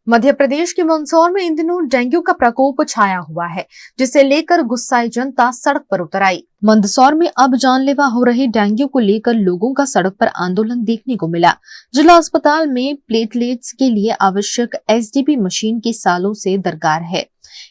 मध्य प्रदेश के मंदसौर में इन दिनों डेंगू का प्रकोप छाया हुआ है, जिसे लेकर गुस्साई जनता सड़क पर उतर आई। मंदसौर में अब जानलेवा हो रहे डेंगू को लेकर लोगों का सड़क पर आंदोलन देखने को मिला। जिला अस्पताल में प्लेटलेट्स के लिए आवश्यक एसडीपी मशीन की सालों से दरकार है।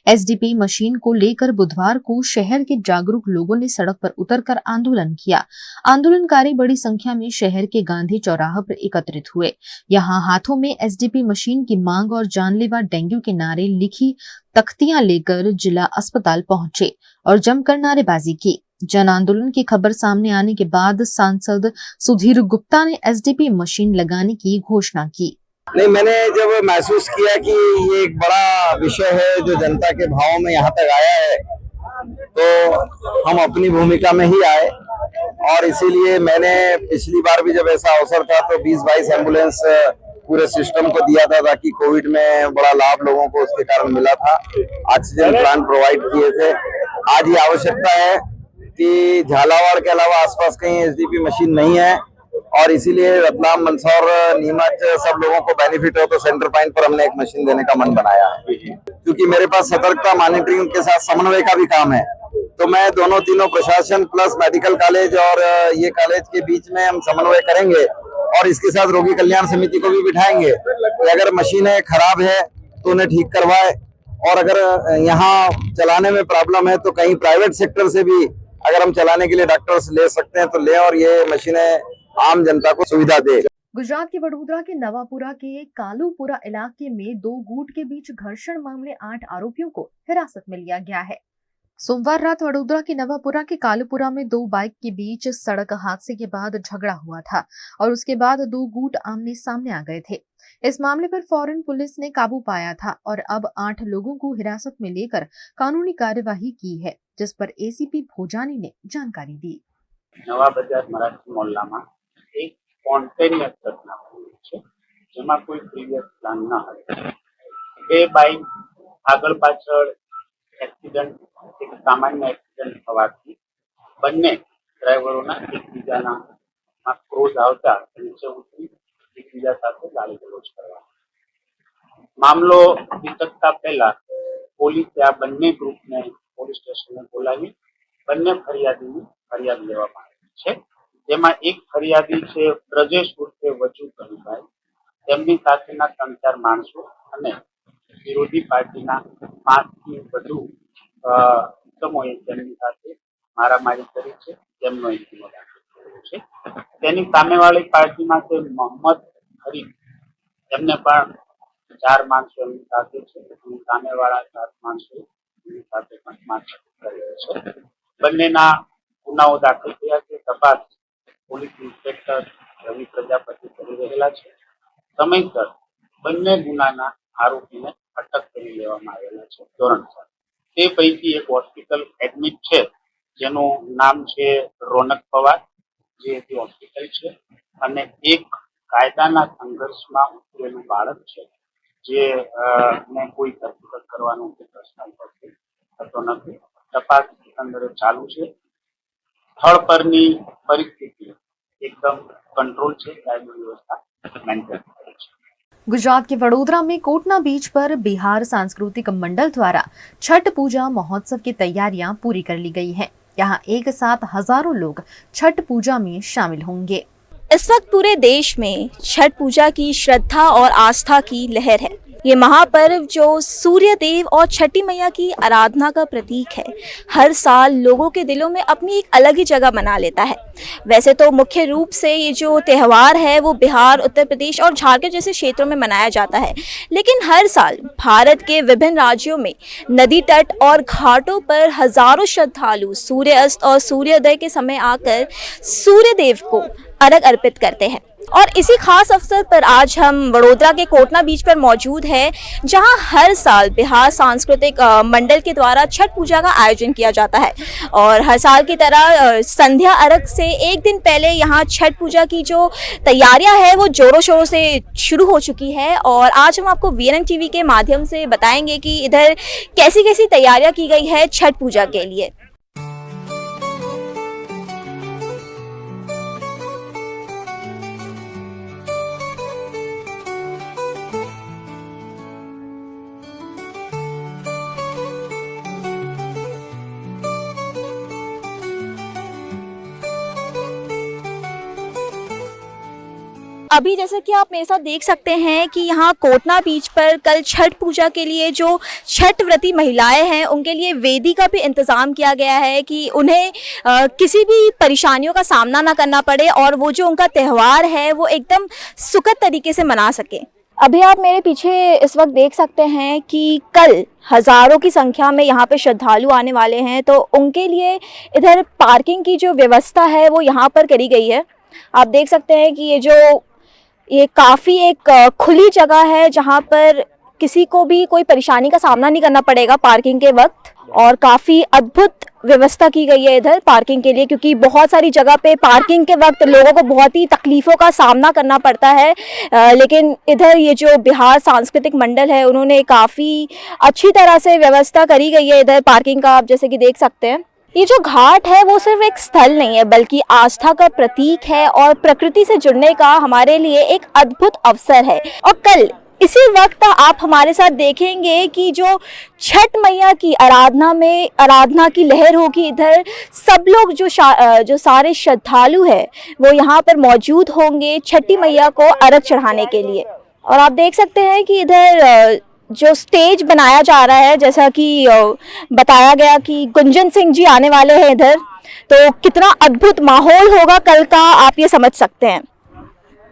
एसडीपी मशीन को लेकर बुधवार को शहर के जागरूक लोगों ने सड़क पर उतरकर आंदोलन किया। आंदोलनकारी बड़ी संख्या में शहर के गांधी चौराहा पर एकत्रित हुए। यहां हाथों में एसडीपी मशीन की मांग और जानलेवा डेंगू के नारे लिखी तख्तियां लेकर जिला अस्पताल पहुंचे और जमकर नारेबाजी की। जन आंदोलन की खबर सामने आने के बाद सांसद सुधीर गुप्ता ने एसडीपी मशीन लगाने की घोषणा की। नहीं, मैंने जब महसूस किया कि ये एक बड़ा विषय है जो जनता के भाव में यहाँ तक आया है, तो हम अपनी भूमिका में ही आए। और इसीलिए मैंने पिछली बार भी जब ऐसा अवसर था तो 20-22 एम्बुलेंस पूरे सिस्टम को दिया था, ताकि कोविड में बड़ा लाभ लोगों को उसके कारण मिला था। ऑक्सीजन प्लांट प्रोवाइड किए थे। आज ये आवश्यकता है कि झालावाड़ के अलावा आसपास कहीं एसडीपी मशीन नहीं है, और इसीलिए रतलाम, मंदसौर, नीमच सब लोगों को बेनिफिट हो, तो सेंटर पॉइंट पर हमने एक मशीन देने का मन बनाया है। क्योंकि मेरे पास सतर्कता, मॉनिटरिंग के साथ समन्वय का भी काम है, तो मैं दोनों तीनों प्रशासन प्लस मेडिकल कॉलेज और ये कॉलेज के बीच में हम समन्वय करेंगे और इसके साथ रोगी कल्याण समिति को भी बिठाएंगे कि अगर मशीनें खराब है तो उन्हें ठीक करवाए, और अगर यहाँ चलाने में प्रॉब्लम है तो कहीं प्राइवेट सेक्टर से भी अगर हम चलाने के लिए डॉक्टर्स ले सकते हैं तो ले, और ये मशीनें आम जनता को सुविधा दे। गुजरात के वडोदरा के नवापुरा के कालूपुरा इलाके में 2 गुट के बीच घर्षण मामले 8 आरोपियों को हिरासत में लिया गया है। सोमवार रात वडोदरा के नवापुरा के कालूपुरा में 2 बाइक के बीच सड़क हादसे के बाद झगड़ा हुआ था और उसके बाद 2 गुट आमने सामने आ गए थे। इस मामले पर फौरन पुलिस ने काबू पाया था और अब 8 लोगों को हिरासत में लेकर कानूनी कार्यवाही की है, जिस पर एसीपी भोजानी ने जानकारी दी। नवा बजार मराठी मोहल्ला में एक स्पॉन्टेनियस घटना बनी है, जेमां कोई प्रीवियस प्लान न હતો। બે બાઇક આગળ પાછળ એક્સિડન્ટ, એક સામાન્ય એક્સિડન્ટ થવાથી બંને ડ્રાઈવરોના એકબીજાના ક્રોધ આવતા નીચે ઉતરી એકબીજા સાથે ગાળી ગલોચ કરવા। મામલો વિચકતા પહેલા પોલીસે આ બંને ગ્રુપને પોલીસ સ્ટેશને બોલાવી બંને ફરિયાદીની ફરિયાદ લેવામાં આવી છે, જેમાં એક ફરિયાદી છે બ્રજેશ ઉર્ફે વજુ કનુભાઈ, તેમની સાથેના 3-4 માણસો અને વિરોધી પાર્ટીના 5 થી વધુ સમૂહે તેમની સાથે મારામારી કરી છે, તેમનો એક ગુનો દાખલ કર્યો છે। તેની સામેવાળી પાર્ટીમાંથી મોહમ્મદ હરીફ, એમને પણ 4 માણસો એમની સાથે છે અને સામેવાળા 7 માણસો એમની સાથે પણ મારઝૂડ કર્યો છે। બંનેના ગુનાઓ દાખલ થયા છે। તપાસ પોલીસ ઇન્સ્પેક્ટર રવિ પ્રજાપતિ કરી રહેલા છે। સમયસર બંને ગુનાના આરોપીને અટક કરી લેવામાં આવેલા છે ધોરણસર। તે પૈકી એક હોસ્પિટલ એડમિટ છે, જેનું નામ છે રોનક પવાર, જે હોસ્પિટલ છે, અને એક કાયદાના સંઘર્ષમાં ઉતરેલું બાળક છે, જે ને કોઈ ધરપકડ કરવાનો પ્રશ્ન થતો નથી। તપાસ એકંદરે ચાલુ છે। સ્થળ પરની પરિસ્થિતિ એકદમ કંટ્રોલ છે, કાયદો વ્યવસ્થા મેન્ટેન કરે છે। गुजरात के वडोदरा में कोटना बीच पर बिहार सांस्कृतिक मंडल द्वारा छठ पूजा महोत्सव की तैयारियां पूरी कर ली गई हैं। यहां एक साथ हजारों लोग छठ पूजा में शामिल होंगे। इस वक्त पूरे देश में छठ पूजा की श्रद्धा और आस्था की लहर है। ये महापर्व जो सूर्य देव और छठी मैया की आराधना का प्रतीक है, हर साल लोगों के दिलों में अपनी एक अलग ही जगह बना लेता है। वैसे तो मुख्य रूप से ये जो त्यौहार है वो बिहार, उत्तर प्रदेश और झारखंड जैसे क्षेत्रों में मनाया जाता है, लेकिन हर साल भारत के विभिन्न राज्यों में नदी तट और घाटों पर हजारों श्रद्धालु सूर्यास्त और सूर्योदय के समय आकर सूर्य देव को अर्घ अर्पित करते हैं। और इसी खास अवसर पर आज हम वडोदरा के कोटना बीच पर मौजूद हैं, जहां हर साल बिहार सांस्कृतिक मंडल के द्वारा छठ पूजा का आयोजन किया जाता है। और हर साल की तरह संध्या अर्घ से एक दिन पहले यहां छठ पूजा की जो तैयारियां हैं वो जोरों शोरों से शुरू हो चुकी है। और आज हम आपको वीएनएन टीवी के माध्यम से बताएंगे कि इधर कैसी कैसी तैयारियां की गई है छठ पूजा के लिए। अभी जैसे कि आप मेरे साथ देख सकते हैं कि यहाँ कोटना बीच पर कल छठ पूजा के लिए जो छठ व्रती महिलाएं हैं उनके लिए वेदी का भी इंतज़ाम किया गया है कि उन्हें किसी भी परेशानियों का सामना ना करना पड़े और वो जो उनका त्यौहार है वो एकदम सुखद तरीके से मना सकें। अभी आप मेरे पीछे इस वक्त देख सकते हैं कि कल हज़ारों की संख्या में यहाँ पे श्रद्धालु आने वाले हैं, तो उनके लिए इधर पार्किंग की जो व्यवस्था है वो यहाँ पर करी गई है। आप देख सकते हैं कि ये काफ़ी एक खुली जगह है जहाँ पर किसी को भी कोई परेशानी का सामना नहीं करना पड़ेगा पार्किंग के वक्त। और काफ़ी अद्भुत व्यवस्था की गई है इधर पार्किंग के लिए, क्योंकि बहुत सारी जगह पे पार्किंग के वक्त लोगों को बहुत ही तकलीफ़ों का सामना करना पड़ता है, लेकिन इधर ये जो बिहार सांस्कृतिक मंडल है उन्होंने काफ़ी अच्छी तरह से व्यवस्था करी गई है इधर पार्किंग का। आप जैसे कि देख सकते हैं ये जो घाट है वो सिर्फ एक स्थल नहीं है बल्कि आस्था का प्रतीक है और प्रकृति से जुड़ने का हमारे लिए एक अद्भुत अवसर है। और कल इसी वक्त आप हमारे साथ देखेंगे कि जो छठ मैया की आराधना की लहर होगी, इधर सब लोग जो सारे श्रद्धालु हैं वो यहाँ पर मौजूद होंगे छठी मैया को अर्घ चढ़ाने के लिए। और आप देख सकते हैं कि इधर जो स्टेज बनाया जा रहा है, जैसा कि बताया गया कि गुंजन सिंह जी आने वाले हैं इधर, तो कितना अद्भुत माहौल होगा कल का, आप ये समझ सकते हैं।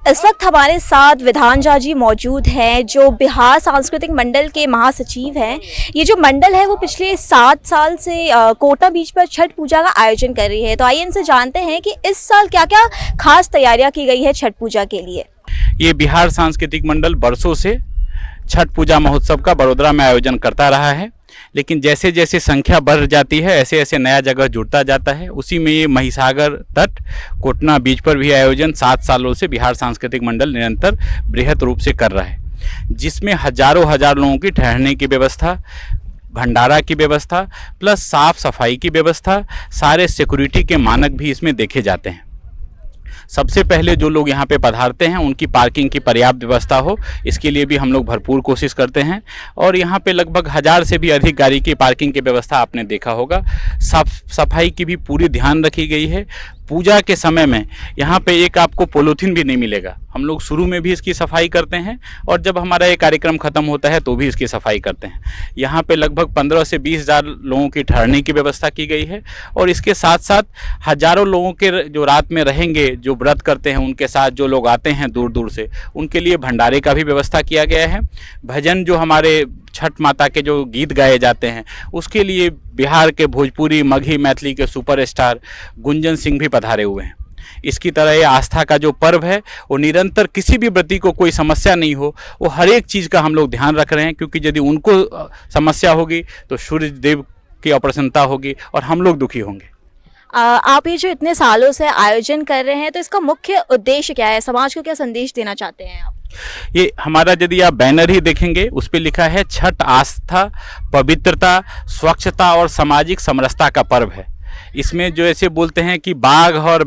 इस वक्त हमारे साथ विधान झा जी मौजूद हैं, जो बिहार सांस्कृतिक मंडल के महासचिव हैं। ये जो मंडल है वो पिछले 7 साल से कोटा बीच पर छठ पूजा का आयोजन कर रही है। तो आइए इनसे जानते हैं कि इस साल क्या क्या खास तैयारियां की गई है छठ पूजा के लिए। ये बिहार सांस्कृतिक मंडल बरसों से छठ पूजा महोत्सव का बड़ोदरा में आयोजन करता रहा है, लेकिन जैसे जैसे संख्या बढ़ जाती है ऐसे ऐसे नया जगह जुड़ता जाता है। उसी में ये महिसागर तट कोटना बीच पर भी आयोजन 7 सालों से बिहार सांस्कृतिक मंडल निरंतर बृहत रूप से कर रहा है, जिसमें हजारों लोगों की ठहरने की व्यवस्था, भंडारा की व्यवस्था प्लस साफ सफाई की व्यवस्था, सारे सिक्योरिटी के मानक भी इसमें देखे जाते हैं। सबसे पहले जो लोग यहाँ पे पधारते हैं उनकी पार्किंग की पर्याप्त व्यवस्था हो, इसके लिए भी हम लोग भरपूर कोशिश करते हैं। और यहाँ पे लगभग 1000 से भी अधिक गाड़ी की पार्किंग की व्यवस्था आपने देखा होगा। साफ सफाई की भी पूरी ध्यान रखी गई है। पूजा के समय में यहाँ पे एक आपको पॉलीथीन भी नहीं मिलेगा। हम लोग शुरू में भी इसकी सफाई करते हैं और जब हमारा ये कार्यक्रम ख़त्म होता है तो भी इसकी सफाई करते हैं। यहाँ पे लगभग 15 से 20 हज़ार लोगों की ठहरने की व्यवस्था की गई है और इसके साथ साथ हजारों लोगों के जो रात में रहेंगे, जो व्रत करते हैं, उनके साथ जो लोग आते हैं दूर दूर से, उनके लिए भंडारे का भी व्यवस्था किया गया है। भजन जो हमारे छठ माता के जो गीत गाए जाते हैं उसके लिए बिहार के भोजपुरी, मगही, मैथिली के सुपरस्टार गुंजन सिंह भी पधारे हुए हैं। इसकी तरह ये आस्था का जो पर्व है वो निरंतर किसी भी व्रती को कोई समस्या नहीं हो, वो हर एक चीज़ का हम लोग ध्यान रख रहे हैं, क्योंकि यदि उनको समस्या होगी तो सूर्य देव की अप्रसन्नता होगी और हम लोग दुखी होंगे। आप ये जो इतने सालों से आयोजन कर रहे हैं तो इसका मुख्य उद्देश्य क्या है, समाज को क्या संदेश देना चाहते हैं आप? ये हमारा यदि आप बैनर ही देखेंगे उस पर लिखा है छठ आस्था, पवित्रता, स्वच्छता और सामाजिक समरसता का पर्व है। इसमें जो ऐसे बोलते हैं कि बाघ और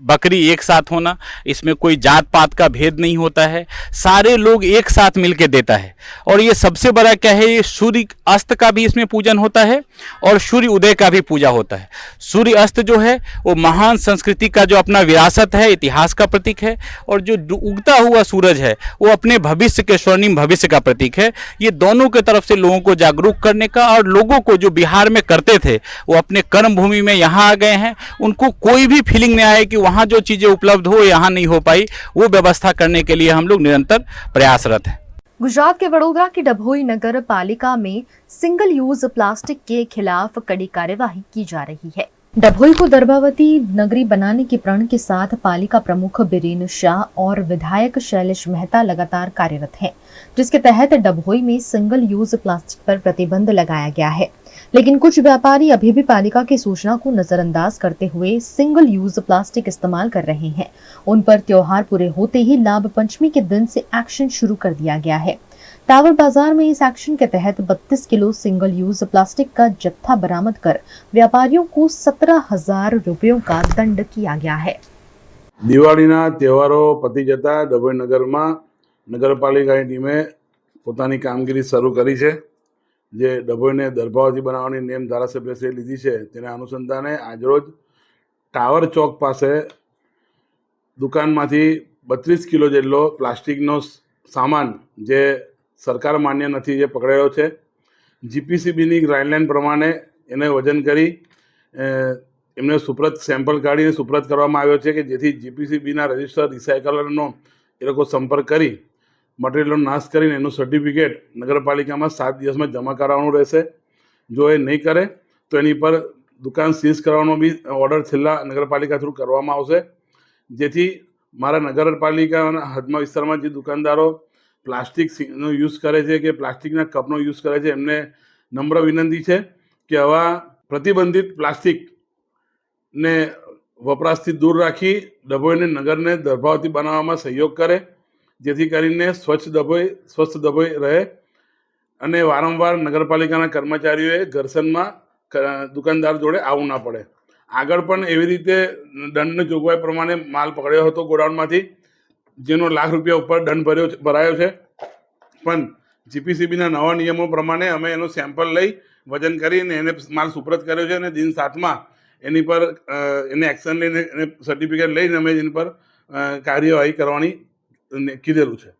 बकरी एक साथ होना, इसमें कोई जात पात का भेद नहीं होता है, सारे लोग एक साथ मिलके देता है। और ये सबसे बड़ा क्या है, ये सूर्य अस्त का भी इसमें पूजन होता है और सूर्य उदय का भी पूजा होता है। सूर्य अस्त जो है वो महान संस्कृति का जो अपना विरासत है, इतिहास का प्रतीक है, और जो उगता हुआ सूरज है वो अपने भविष्य के, स्वर्णिम भविष्य का प्रतीक है। ये दोनों के तरफ से लोगों को जागरूक करने का, और लोगों को जो बिहार में करते थे वो अपने कर्म भूमि में यहाँ आ गए हैं, उनको कोई भी फीलिंग नहीं आए कि वहाँ जो चीज़ें उपलब्ध हो यहाँ नहीं हो पाई, वो व्यवस्था करने के लिए हम लोग निरंतर प्रयासरत हैं। गुजरात के वडोदरा की डभोई नगर पालिका में सिंगल यूज प्लास्टिक के खिलाफ कड़ी कार्यवाही की जा रही है। डभोई को गर्भावती नगरी बनाने के प्रण के साथ पालिका प्रमुख बीरेन शाह और विधायक शैलेश मेहता लगातार कार्यरत हैं, जिसके तहत डभोई में सिंगल यूज प्लास्टिक पर प्रतिबंध लगाया गया है। लेकिन कुछ व्यापारी अभी भी पालिका की सूचना को नजरअंदाज करते हुए सिंगल यूज प्लास्टिक इस्तेमाल कर रहे हैं। उन पर त्योहार पूरे होते ही लाभ पंचमी के दिन से एक्शन शुरू कर दिया गया है। टावर बाजार में इस एक्शन के तहत 32 किलो सिंगल यूज प्लास्टिक का जत्था बरामद कर व्यापारियों को 17,000 रुपयों का दंड किया गया है। दिवाळीना तहेवारो पती जता डभोई नगरमा नगरपालिकाની ટીમે પોતાની કામગીરી શરૂ કરી છે। જે ડભોઈને દરભાવતી બનાવવાની નેમ ધારાસભ્યશ્રીએ લીધી છે તેના અનુસંધાને આજરોજ ટાવર ચોક પાસે દુકાનમાંથી 32 કિલો જેટલો પ્લાસ્ટિકનો સામાન જે સરકાર માન્ય નથી જે પકડાયો છે। જીપીસીબીની ગાઈડલાઈન પ્રમાણે એને વજન કરી એમને સુપ્રત સેમ્પલ કાઢીને સુપ્રત કરવામાં આવ્યો છે કે જેથી જીપીસીબીના રજિસ્ટર રિસાયકલરનો એ લોકો સંપર્ક કરી મટીરિયલનો નાશ કરીને એનું સર્ટિફિકેટ નગરપાલિકામાં 7 દિવસમાં જમા કરાવવાનું રહેશે। જો એ નહીં કરે તો એની પર દુકાન સીઝ કરવાનો બી ઓર્ડર છેલ્લા નગરપાલિકા થ્રુ કરવામાં આવશે, જેથી મારા નગરપાલિકાના હદમાં વિસ્તારમાં જે દુકાનદારો પ્લાસ્ટિકનો યુઝ કરે છે કે પ્લાસ્ટિકના કપનો યુઝ કરે છે એમને નમ્ર વિનંતી છે કે આવા પ્રતિબંધિત પ્લાસ્ટિકને વપરાશથી દૂર રાખી ડભોઈને નગરને દરભાવતી બનાવવામાં સહયોગ કરે, જેથી કરીને સ્વસ્થ ડભોઈ રહે અને વારંવાર નગરપાલિકાના કર્મચારીઓએ ઘર્ષણમાં દુકાનદાર જોડે આવવું ના પડે। આગળ પણ એવી રીતે દંડની જોગવાઈ પ્રમાણે માલ પકડ્યો હતો ગોડાઉનમાંથી, જેનો ₹1,00,000 ઉપર દંડ ભરાયો છે। પણ જીપીસીબીના નવા નિયમો પ્રમાણે અમે એનો સેમ્પલ લઈ વજન કરીને એને માલ સુપ્રત કર્યો છે અને દિન 7માં એની પર એને એક્શન લઈને એને સર્ટિફિકેટ લઈને અમે એની પર કાર્યવાही કરવાની કીધેલું છે।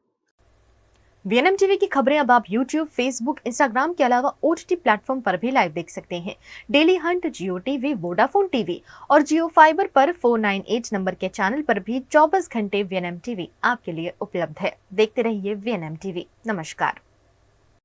वीएनएम टीवी की खबरें अब आप यूट्यूब, फेसबुक, इंस्टाग्राम के अलावा ओटीटी प्लेटफॉर्म पर भी लाइव देख सकते हैं। डेली हंट, जियो टीवी, वोडाफोन टीवी और जियो फाइबर पर 498 नंबर के चैनल पर भी 24 घंटे वीएनएम टीवी आपके लिए उपलब्ध है। देखते रहिए वीएनएम टीवी। नमस्कार।